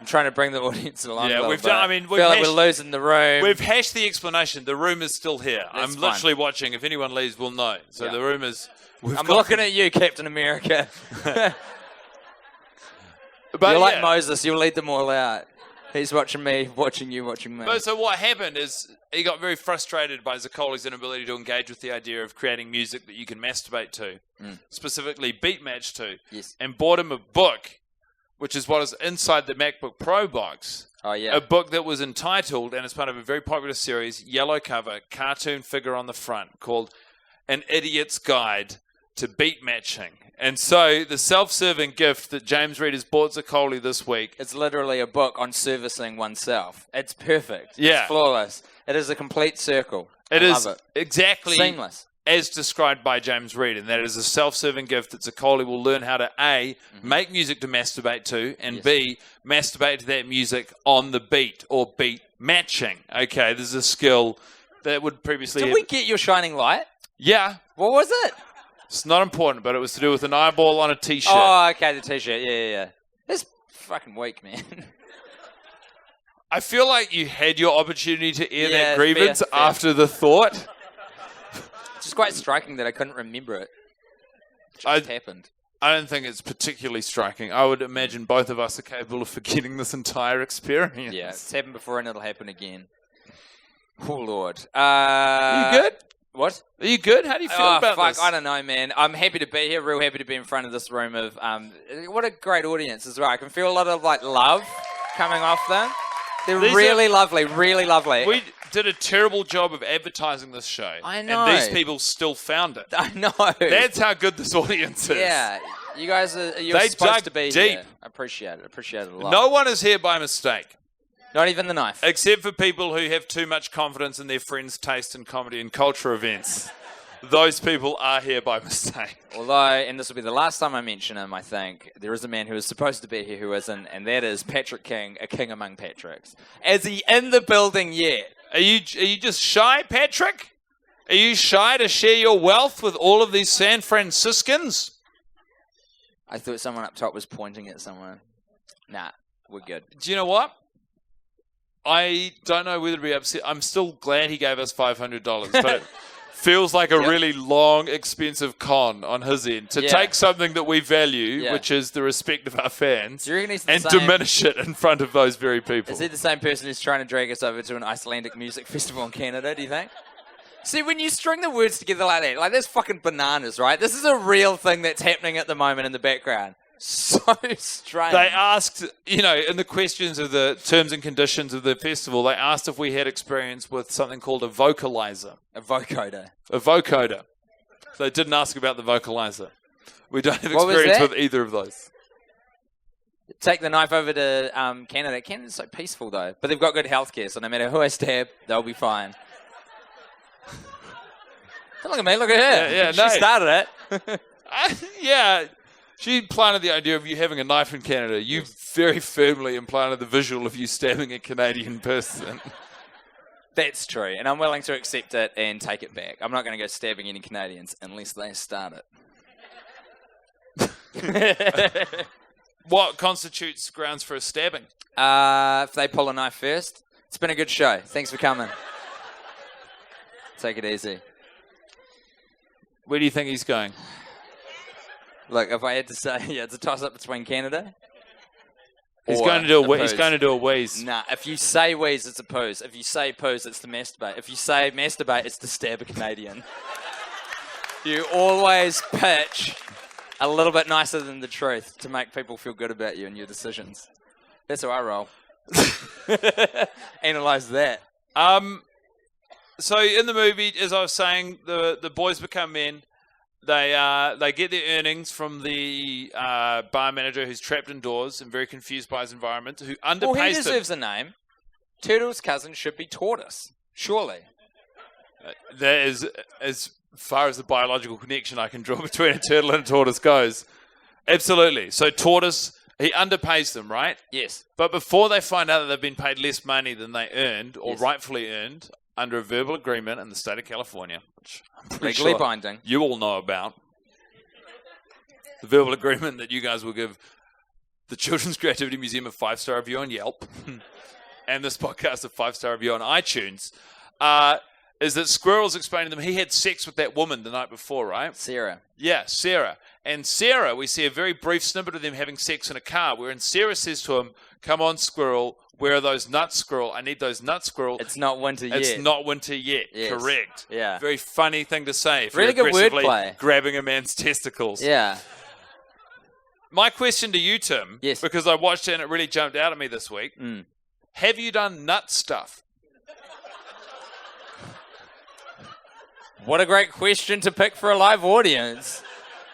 I'm trying to bring the audience along. Yeah, a we've bit. done. I mean, I feel like we're losing the room. We've hashed the explanation. The room is still here. That's I'm fine. literally watching. If anyone leaves, we'll know. So Yeah. the room is. I'm looking at you, Captain America. But You're like yeah. Moses. You'll lead them all out. He's watching me, watching you, watching me. But so what happened is he got very frustrated by Zaccoli's inability to engage with the idea of creating music that you can masturbate to, specifically beat match to, Yes. and bought him a book, which is what is inside the MacBook Pro box. Oh, yeah. A book that was entitled, and it's part of a very popular series, yellow cover, cartoon figure on the front, called An Idiot's Guide to Beat Matching. And so the self-serving gift that James Reid has bought Zaccoli this week. It's literally a book on servicing oneself. It's perfect. Yeah. It's flawless. It is a complete circle. It I is love it. exactly Seamless. as described by James Reid, and that is a self-serving gift that Zaccoli will learn how to A, make music to masturbate to, and B, masturbate to that music on the beat, or beat matching. Okay, this is a skill that would previously... Did we get your shining light? Yeah, What was it? it's not important, but it was to do with an eyeball on a T-shirt. Oh, okay, the T-shirt. Yeah. It's fucking weak, man. I feel like you had your opportunity to air Yeah, that grievance fair. after the thought. It's just quite striking that I couldn't remember it. It I- just happened. I don't think it's particularly striking. I would imagine both of us are capable of forgetting this entire experience. Yeah, it's happened before and it'll happen again. Oh, Lord. Are you good? What? Are you good? How do you feel about fuck, this? I don't know, man. I'm happy to be here, real happy to be in front of this room of, what a great audience as well. I can feel a lot of, like, love coming off them. They're These really lovely, really lovely. We did a terrible job of advertising this show. I know. And these people still found it. I know. That's how good this audience is. Yeah. You guys you're They supposed dug to be deep. here. I appreciate it a lot. No one is here by mistake, Not even the knife. except for people who have too much confidence in their friends' taste in comedy and culture events. Those people are here by mistake. Although, and this will be the last time I mention him, I think, there is a man who is supposed to be here who isn't, and that is Patrick King, a king among Patricks. Is he in the building yet? Are you just shy, Patrick? Are you shy to share your wealth with all of these San Franciscans? I thought someone up top was pointing at someone. Nah, we're good. Do you know what? I don't know whether to be upset. I'm still glad he gave us $500, but it feels like a really long, expensive con on his end to take something that we value, which is the respect of our fans, Do you reckon he's the and same? diminish it in front of those very people. Is he the same person who's trying to drag us over to an Icelandic music festival in Canada, do you think? See, when you string the words together like that, like that's fucking bananas, right? This is a real thing that's happening at the moment in the background. So strange. They asked, in the questions of the terms and conditions of the festival, they asked if we had experience with something called a vocalizer. A vocoder. A vocoder. So they didn't ask about the vocalizer. We don't have What was experience that? with either of those. Take the knife over to Canada. Canada's so peaceful, though. But they've got good healthcare, so no matter who I stab, they'll be fine. Don't look at me, look at her. Yeah, she no. started it. Yeah, she planted the idea of you having a knife in Canada. You very firmly implanted the visual of you stabbing a Canadian person. That's true, and I'm willing to accept it and take it back. I'm not going to go stabbing any Canadians unless they start it. What constitutes grounds for a stabbing? If they pull a knife first. It's been a good show. Thanks for coming. Take it easy. Where do you think he's going? Look, if I had to say, it's a toss-up between Canada. He's or going to do a he's poos. going to do a wheeze. Nah, if you say wheeze, it's a poos. If you say poos, it's to masturbate. If you say masturbate, it's to stab a Canadian. You always pitch a little bit nicer than the truth to make people feel good about you and your decisions. That's how I roll. Analyze that. So in the movie, as I was saying, the boys become men. They get their earnings from the bar manager who's trapped indoors and very confused by his environment, who underpays Well, he them. deserves a name. Turtle's cousin should be Tortoise. Surely. That is as far as the biological connection I can draw between a turtle and a tortoise goes. Absolutely. So Tortoise, he underpays them, right? Yes. But before they find out that they've been paid less money than they earned or Yes. rightfully earned, under a verbal agreement in the state of California, which I'm pretty Legally sure binding. you all know about. The verbal agreement that you guys will give the Children's Creativity Museum a 5-star review on Yelp and this podcast a 5-star review on iTunes, is that Squirrel's explaining to them he had sex with that woman the night before, right? Sarah. Yeah, Sarah. And Sarah, we see a very brief snippet of them having sex in a car, wherein Sarah says to him, "Come on, Squirrel, where are those nuts, Squirrel? I need those nuts, Squirrel." It's not winter yet. It's not winter yet. Yes. Correct. Yeah. Very funny thing to say. If Really you're good aggressively wordplay. grabbing a man's testicles. Yeah. My question to you, Tim, Yes. because I watched it and it really jumped out at me this week. Have you done nut stuff? What a great question to pick for a live audience.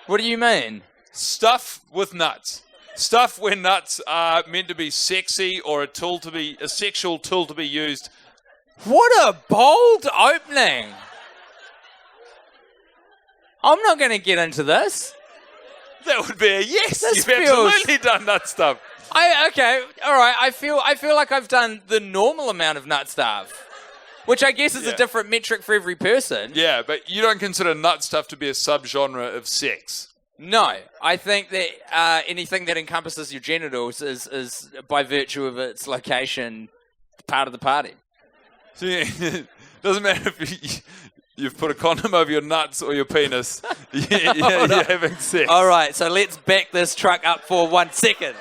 What do you mean? Stuff with nuts. Stuff where nuts are meant to be sexy or a sexual tool to be used. What a bold opening. I'm not going to get into this. That would be a yes. This You've feels- absolutely done nut stuff. Okay, all right. I feel like I've done the normal amount of nut stuff, which I guess is Yeah. a different metric for every person. Yeah, but you don't consider nut stuff to be a subgenre of sex. No, I think that anything that encompasses your genitals is by virtue of its location, part of the party. So, yeah, it doesn't matter if you've put a condom over your nuts or your penis. You're having sex. All right, so let's back this truck up for 1 second.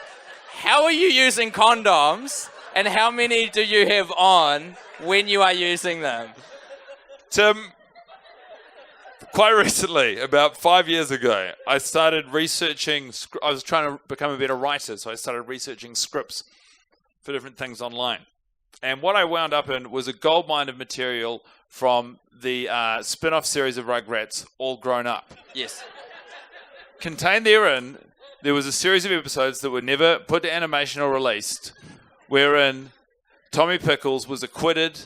How are you using condoms, and how many do you have on when you are using them? Tim, quite recently, about 5 years ago, I started researching. I was trying to become a better writer, so I started researching scripts for different things online. And what I wound up in was a goldmine of material from the spin-off series of Rugrats, All Grown Up. Yes. Contained therein, there was a series of episodes that were never put to animation or released, wherein Tommy Pickles was acquitted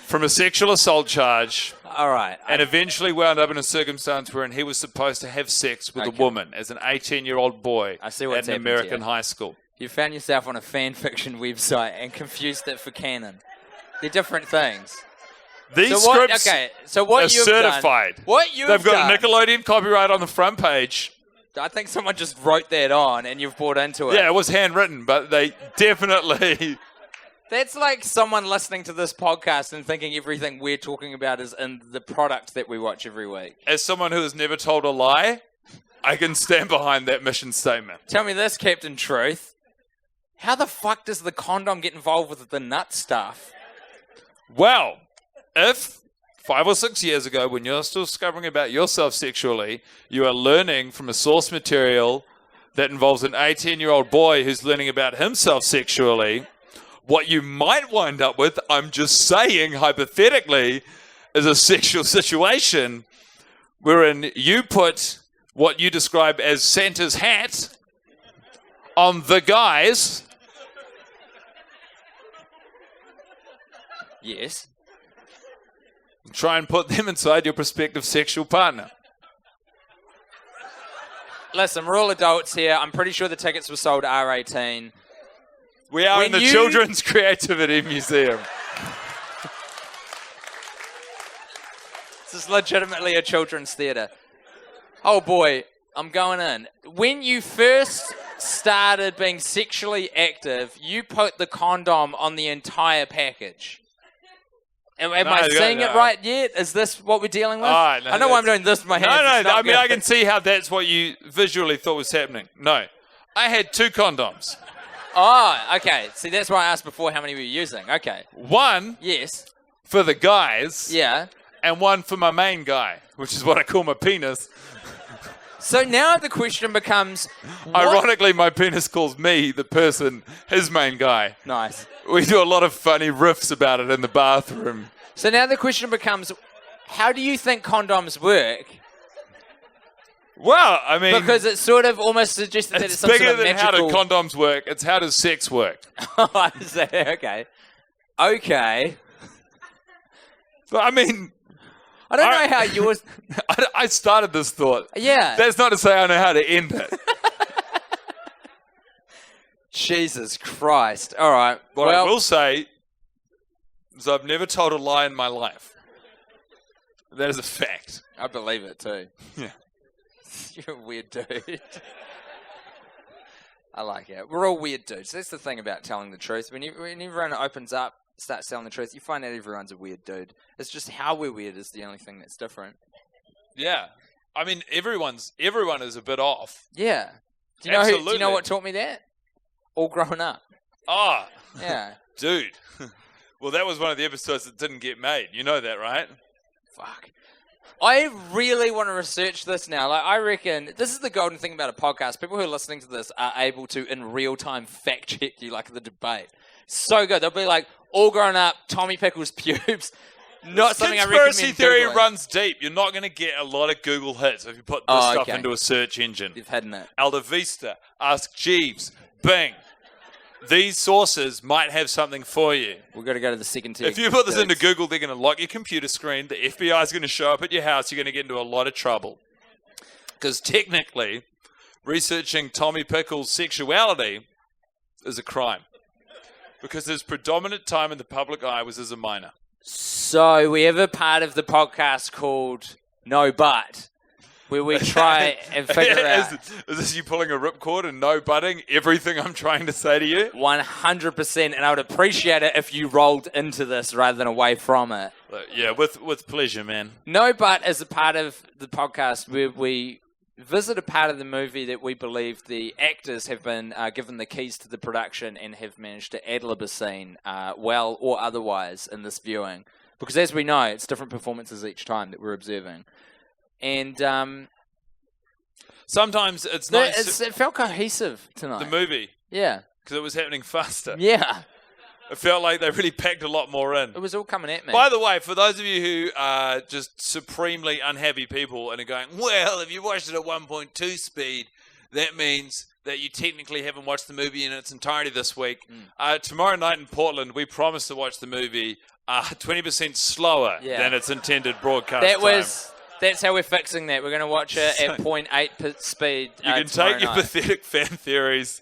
from a sexual assault charge All right. and eventually wound up in a circumstance wherein he was supposed to have sex with a woman as an 18-year-old boy I see what's at an happened to American you. high school. You found yourself on a fan fiction website and confused it for canon. They're different things. These So what? scripts Okay. So what are you've certified. done? What you've They've got done? a Nickelodeon copyright on the front page. I think someone just wrote that on, and you've bought into it. Yeah, it was handwritten, but they definitely... That's like someone listening to this podcast and thinking everything we're talking about is in the product that we watch every week. As someone who has never told a lie, I can stand behind that mission statement. Tell me this, Captain Truth. How the fuck does the condom get involved with the nut stuff? Well, if 5 or 6 years ago, when you're still discovering about yourself sexually, you are learning from a source material that involves an 18-year-old boy who's learning about himself sexually, what you might wind up with, I'm just saying hypothetically, is a sexual situation wherein you put what you describe as Santa's hat on the guys. Yes. Try and put them inside your prospective sexual partner. Listen, we're all adults here. I'm pretty sure the tickets were sold R18. We are in When the you- Children's Creativity Museum. This is legitimately a children's theatre. Oh boy, I'm going in. When you first started being sexually active, you put the condom on the entire package. Am I seeing it right yet? Is this what we're dealing with? No, I know why I'm doing this with my hands. No, It's not I mean, good. I can see how that's what you visually thought was happening. No. I had 2 condoms. Oh, okay. See, that's why I asked before how many we were using. Okay. One Yes. for the guys Yeah. and one for my main guy, which is what I call my penis. So now the question becomes... what- Ironically, my penis calls me, the person, his main guy. Nice. We do a lot of funny riffs about it in the bathroom. So now the question becomes, how do you think condoms work? Well, I mean... Because it's sort of almost suggested that it's it's some bigger sort of than magical... how do condoms work. It's how does sex work. Okay. Okay. But I mean... I don't know how yours... I started this thought. Yeah. That's not to say I know how to end it. Jesus Christ. All right. What I will say So I've never told a lie in my life. That is a fact. I believe it too. Yeah. You're a weird dude. I like it. We're all weird dudes. That's the thing about telling the truth. When everyone opens up, starts telling the truth, you find out everyone's a weird dude. It's just how we're weird is the only thing that's different. Yeah. I mean, everyone is a bit off. Yeah. Do you know Absolutely. what taught me that? All grown up. Oh, Yeah. dude. Well, that was one of the episodes that didn't get made. You know that, right? Fuck. I really want to research this now. Like, I reckon this is the golden thing about a podcast. People who are listening to this are able to, in real time, fact check you like the debate. So good. They'll be like, all grown up, Tommy Pickles pubes. Not something I recommend. Conspiracy theory Googling. runs deep. You're not going to get a lot of Google hits if you put this stuff into a search engine. You've hidden it. Alta Vista, Ask Jeeves, Bing. These sources might have something for you. We've got to go to the second tier. If you put this dudes. into Google, they're going to lock your computer screen. The FBI is going to show up at your house. You're going to get into a lot of trouble. Because technically, researching Tommy Pickles' sexuality is a crime. Because his predominant time in the public eye was as a minor. So we have a part of the podcast called No But, where we try and figure out Is this you pulling a ripcord and no butting everything I'm trying to say to you? 100%, and I would appreciate it if you rolled into this rather than away from it. Yeah, with pleasure, man. No But is a part of the podcast where we visit a part of the movie that we believe the actors have been given the keys to the production and have managed to ad-lib a scene, well or otherwise, in this viewing. Because as we know, it's different performances each time that we're observing. And sometimes it's nice. it felt cohesive tonight. The movie, Yeah. because it was happening faster. Yeah. It felt like they really packed a lot more in. It was all coming at me. By the way, for those of you who are just supremely unhappy people and are going, well, if you watched it at 1.2 speed, that means that you technically haven't watched the movie in its entirety this week. Tomorrow night in Portland, we promise to watch the movie 20% slower than its intended broadcast time. That's how we're fixing that. We're going to watch it at 0.8 speed. You can take your pathetic fan theories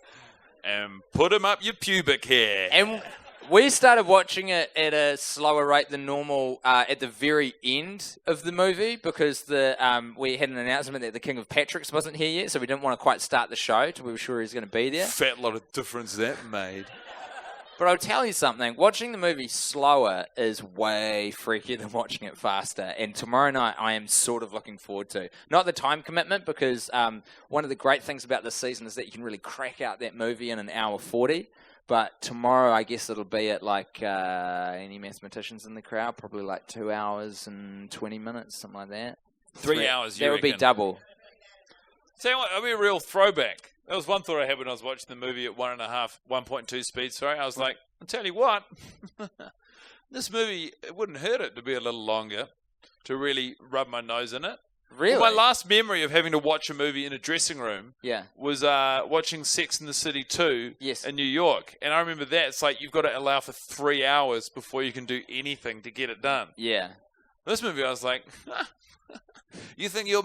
and put them up your pubic hair. And we started watching it at a slower rate than normal at the very end of the movie because we had an announcement that the King of Patrick's wasn't here yet, so we didn't want to quite start the show till we were sure he was going to be there. Fat lot of difference that made. But I'll tell you something, watching the movie slower is way freakier than watching it faster. And tomorrow night I am sort of looking forward to. Not the time commitment, because one of the great things about this season is that you can really crack out that movie in an hour 40. But tomorrow I guess it'll be at like, any mathematicians in the crowd, probably like 2 hours and 20 minutes, something like that. 3 hours, you That would be reckon? double. Tell you what, it'll be a real throwback. That was one thought I had when I was watching the movie at 1.2 speed. Sorry, I was like, I'll tell you what, this movie, it wouldn't hurt it to be a little longer, to really rub my nose in it. Really? Well, my last memory of having to watch a movie in a dressing room Yeah. was watching Sex and the City 2 in New York. And I remember that. It's like you've got to allow for 3 hours before you can do anything to get it done. Yeah. This movie, I was like, you think you're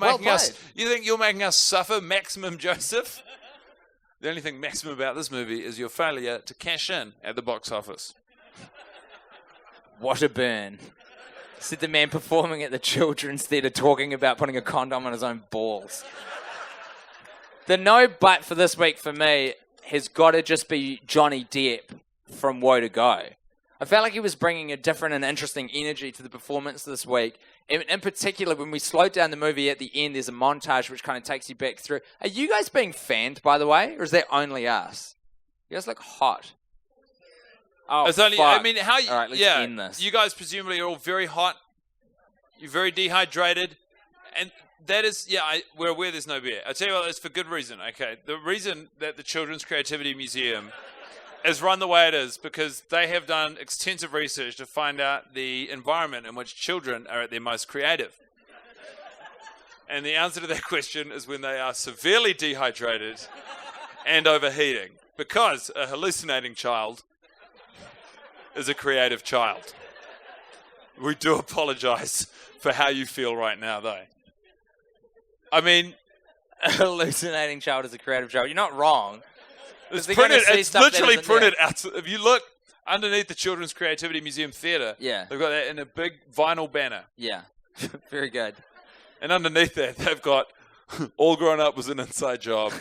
making us suffer, Maximum Joseph? The only thing maximum about this movie is your failure to cash in at the box office. What a burn. Said the man performing at the Children's Theatre talking about putting a condom on his own balls. The no but for this week for me has got to just be Johnny Depp from Woe to Go. I felt like he was bringing a different and interesting energy to the performance this week. In particular, when we slowed down the movie at the end, there's a montage which kind of takes you back through. Are you guys being fanned, by the way, or is that only us? You guys look hot. Oh, It's only, fuck. I mean, how? All right, let's end this. You guys presumably are all very hot. You're very dehydrated, and that is, we're aware there's no beer. I tell you what, it's for good reason. Okay, the reason that the Children's Creativity Museum is run the way it is because they have done extensive research to find out the environment in which children are at their most creative. And the answer to that question is when they are severely dehydrated and overheating, because a hallucinating child is a creative child. We do apologize for how you feel right now, though. I mean, A hallucinating child is a creative child. You're not wrong. it's They're gonna printed. see It's stuff that literally isn't printed there. out. If you look, underneath the Children's Creativity Museum Theatre. Yeah. They've got that in a big vinyl banner. Yeah. Very good. And underneath that, they've got all grown up was an inside job.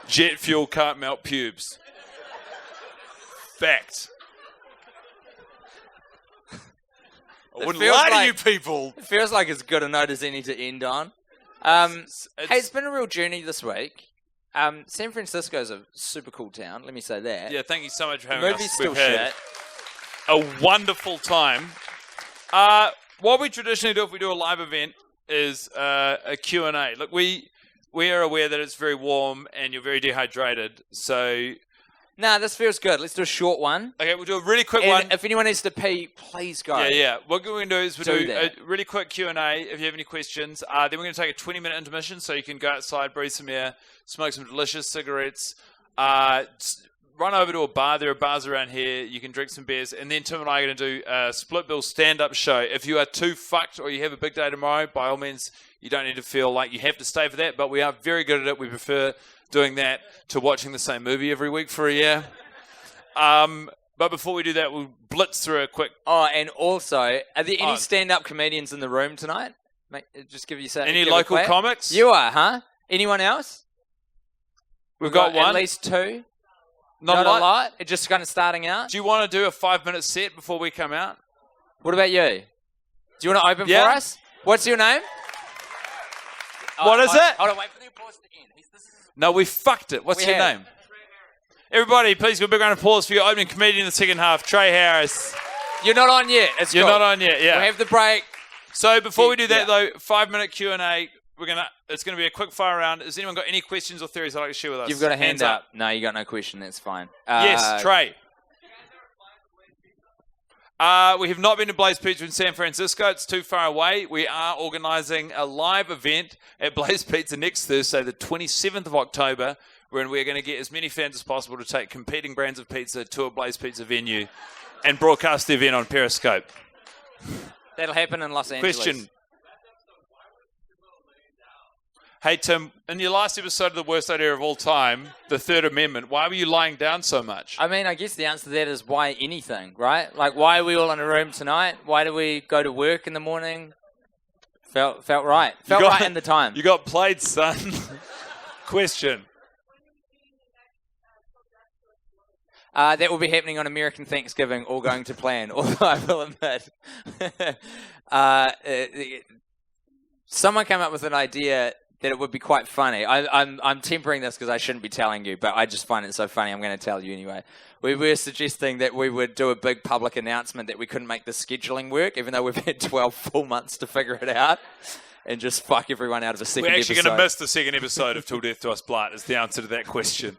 Jet fuel can't melt pubes. Fact. I wouldn't lie to you people. It feels like as good a note as any to end on. Hey, it's been a real journey this week. San Francisco's a super cool town, let me say that. Yeah, thank you so much for The having us. movie's still We've had shit. a wonderful time. What we traditionally do if we do a live event is a Q&A. Look, we are aware that it's very warm and you're very dehydrated, so... Nah, this feels good. Let's do a short one. Okay, we'll do a really quick And one. if anyone needs to pee, please go. Yeah. What we're going to do is we'll do that. a really quick Q&A if you have any questions. Then we're going to take a 20-minute intermission so you can go outside, breathe some air, smoke some delicious cigarettes, run over to a bar. There are bars around here. You can drink some beers. And then Tim and I are going to do a split bill stand-up show. If you are too fucked or you have a big day tomorrow, by all means, you don't need to feel like you have to stay for that. But we are very good at it. We prefer doing that to watching the same movie every week for a year. But before we do that, we'll blitz through a quick... Oh, and also, are there any stand-up comedians in the room tonight? Just give you Any give a local clap. comics? You are, huh? Anyone else? We've got one. At least two. Not a lot. It's just kind of starting out. Do you want to do a 5-minute set before we come out? What about you? Do you want to open Yeah. for us? What's your name? What is it? Hold on, wait for the applause to end. No, we fucked it. What's We your have. name? Everybody, please give a big round of applause for your opening comedian in the second half, Trey Harris. You're not on yet. It's You're cool. not on yet, yeah. We'll have the break. So before we do that, Yeah. though, 5-minute Q&A. It's gonna be a quick fire round. Has anyone got any questions or theories they'd like to share with us? You've got a hand Hands up. No, you got no question. That's fine. Yes, Trey. We have not been to Blaze Pizza in San Francisco. It's too far away. We are organising a live event at Blaze Pizza next Thursday, the 27th of October, wherein we're going to get as many fans as possible to take competing brands of pizza to a Blaze Pizza venue and broadcast the event on Periscope. That'll happen in Los Angeles. Question. Hey, Tim, in your last episode of The Worst Idea of All Time, the Third Amendment, why were you lying down so much? I mean, I guess the answer to that is why anything, right? Like, why are we all in a room tonight? Why do we go to work in the morning? Felt right. Felt right in the time. You got played, son. Question. That will be happening on American Thanksgiving, all going to plan, although I will admit. Someone came up with an idea that it would be quite funny. I'm tempering this because I shouldn't be telling you, but I just find it so funny I'm going to tell you anyway. We were suggesting that we would do a big public announcement that we couldn't make the scheduling work, even though we've had 12 full months to figure it out, and just fuck everyone out of a second We're actually episode. going to miss the second episode of Till Death Do Us Part is the answer to that question.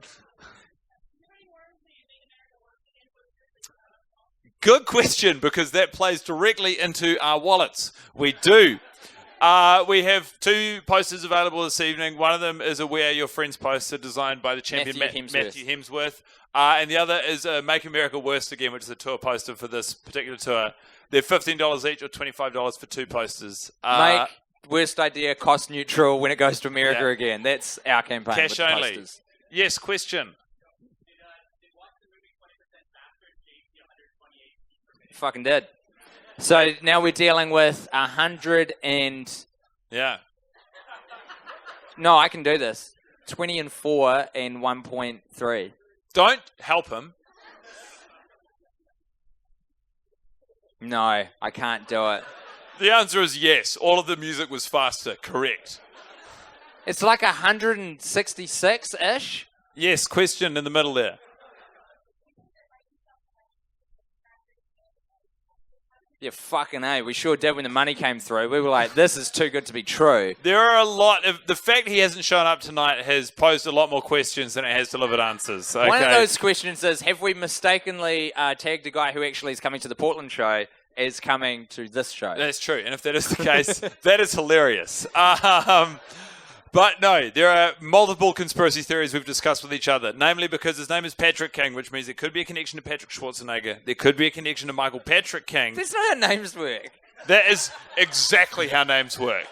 Good question, because that plays directly into our wallets. We do. We have 2 posters available this evening. One of them is a Wear Your Friends poster designed by the champion Matthew Hemsworth. And the other is a Make America Worst Again, which is a tour poster for this particular tour. They're $15 each or $25 for 2 posters. Make Worst Idea cost neutral when it goes to America again. That's our campaign. Cash with the only. posters. Yes, question. Fucking did. So now we're dealing with 100 and... Yeah. No, I can do this. 20 and 4 and 1.3. Don't help him. No, I can't do it. The answer is yes. All of the music was faster. Correct. It's like 166-ish. Yes, question in the middle there. Yeah, fucking A. We sure did when the money came through. We were like, this is too good to be true. There are a lot of... The fact he hasn't shown up tonight has posed a lot more questions than it has delivered answers. Okay. One of those questions is, have we mistakenly tagged a guy who actually is coming to the Portland show as coming to this show? That's true. And if that is the case, that is hilarious. But no, there are multiple conspiracy theories we've discussed with each other, namely because his name is Patrick King, which means there could be a connection to Patrick Schwarzenegger. There could be a connection to Michael Patrick King. That's not how names work. That is exactly how names work.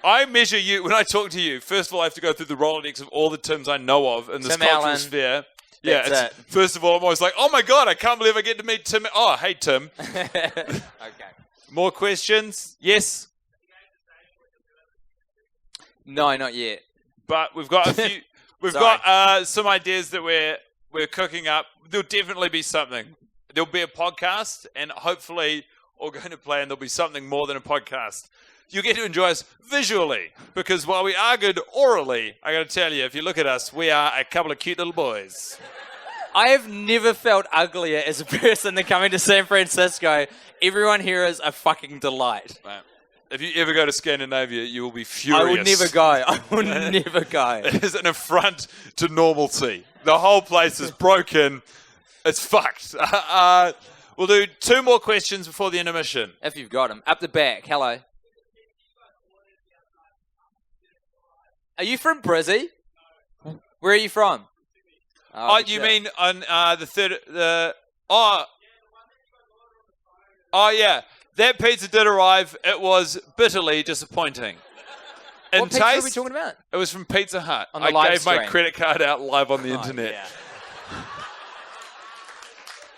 I measure you, when I talk to you, first of all, I have to go through the Rolodex of all the Tims I know of in this Tim cultural Allen. sphere. Yeah, That's it. first of all, I'm always like, oh my God, I can't believe I get to meet Tim. Oh, hey, Tim. Okay. More questions? Yes? No, not yet. But we've got a few. We've Sorry. got some ideas that we're cooking up. There'll definitely be something. There'll be a podcast, and hopefully, we're going to play, and there'll be something more than a podcast. You get to enjoy us visually, because while we are good orally, I got to tell you, if you look at us, we are a couple of cute little boys. I have never felt uglier as a person than coming to San Francisco. Everyone here is a fucking delight. Right. If you ever go to Scandinavia, you will be furious. I would never go. I would never go. It is an affront to normalcy. The whole place is broken. It's fucked. We'll do 2 more questions before the intermission. If you've got them. Up the back. Hello. Are you from Brizzy? Where are you from? Oh, good you shit. mean on the third? Oh, yeah. That pizza did arrive. It was bitterly disappointing. In What pizza are we taste, talking about? it was from Pizza Hut. On the I live gave my stream. credit card out live on the internet. Yeah.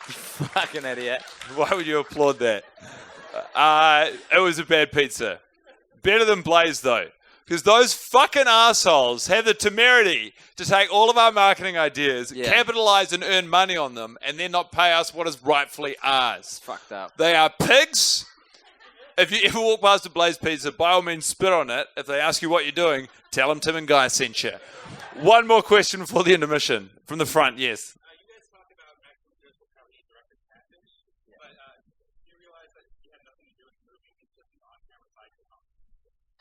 Fucking idiot. Why would you applaud that? It was a bad pizza. Better than Blaze, though. Because those fucking assholes have the temerity to take all of our marketing ideas, capitalize and earn money on them, and then not pay us what is rightfully ours. Fucked up. They are pigs. If you ever walk past a Blaze Pizza, by all means spit on it. If they ask you what you're doing, tell them Tim and Guy sent you. One more question before the intermission. From the front, yes.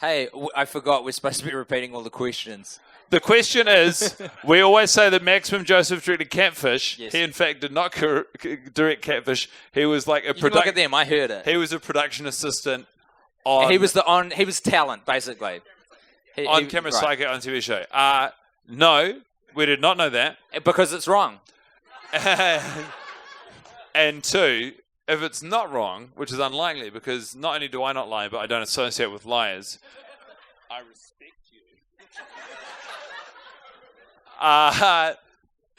Hey, I forgot we're supposed to be repeating all the questions. The question is, we always say that Maximum Joseph directed Catfish. Yes. He, in fact, did not direct Catfish. He was like a You can look at them. I heard it. He was a production assistant on He was talent, basically. on Camera Psycho on TV show. No, we did not know that. Because it's wrong. And 2, if it's not wrong, which is unlikely, because not only do I not lie, but I don't associate with liars, I respect you.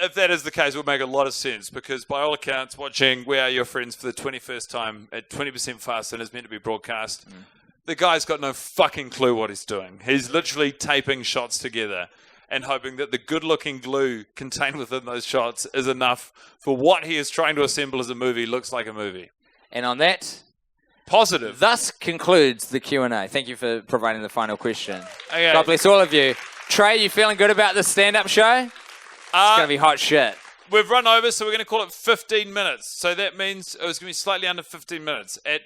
If that is the case, it would make a lot of sense, because by all accounts, watching We Are Your Friends for the 21st time at 20% faster than is meant to be broadcast, the guy's got no fucking clue what he's doing. He's literally taping shots together and hoping that the good-looking glue contained within those shots is enough for what he is trying to assemble as a movie looks like a movie. And on that, Positive. thus concludes the Q&A. Thank you for providing the final question. Okay. God bless all of you. Trey, you feeling good about this stand-up show? It's going to be hot shit. We've run over, so we're going to call it 15 minutes. So that means it was going to be slightly under 15 minutes. Try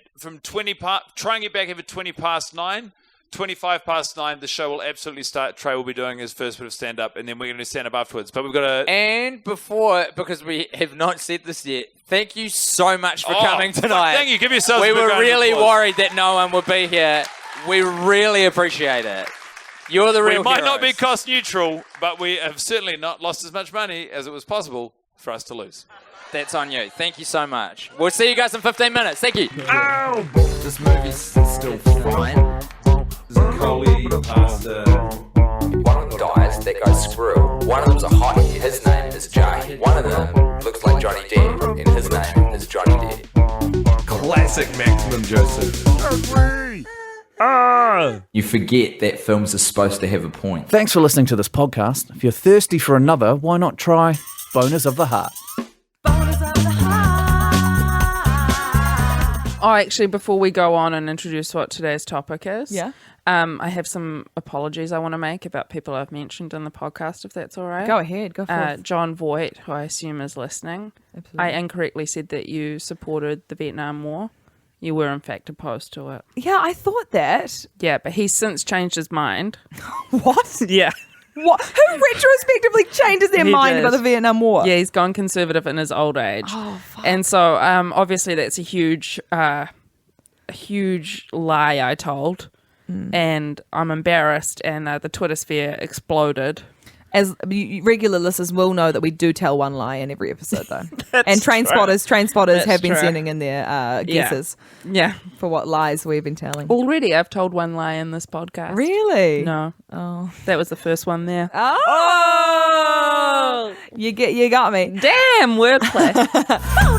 and get back here for 20 past 9. 25 past 9, the show will absolutely start. Trey will be doing his first bit of stand-up, and then we're going to do stand-up afterwards. But we've got to... And before, because we have not said this yet, thank you so much for coming tonight. Thank you. Give yourselves a We big were round of really applause. worried that no one would be here. We really appreciate it. You're the real We might not be heroes. cost neutral, but we have certainly not lost as much money as it was possible for us to lose. That's on you. Thank you so much. We'll see you guys in 15 minutes. Thank you. This movie's still fine. One of them dies, that goes screw. One of them's a hottie, his name is Jay. One of them looks like Johnny Depp, and his name is Johnny Depp. Classic Maximum Joseph. You forget that films are supposed to have a point. Thanks for listening to this podcast. If you're thirsty for another, why not try Boners of the Heart? Oh, actually, before we go on and introduce what today's topic is, I have some apologies I want to make about people I've mentioned in the podcast, if that's all right. Go ahead, go for it. John Voight, who I assume is listening, Absolutely. I incorrectly said that you supported the Vietnam War. You were, in fact, opposed to it. Yeah, I thought that. Yeah, but he's since changed his mind. What? Yeah. What? Who retrospectively changes their He mind did. about the Vietnam War? Yeah, he's gone conservative in his old age. Oh, fuck. And so, obviously, that's a huge lie I told. And I'm embarrassed, and the Twitter sphere exploded. As regular listeners will know that we do tell one lie in every episode, though. And train spotters That's have been true. sending in their guesses Yeah. for what lies we've been telling. Already, I've told one lie in this podcast. Really? No. Oh. That was the first one there. Oh! You got me. Damn, wordplay.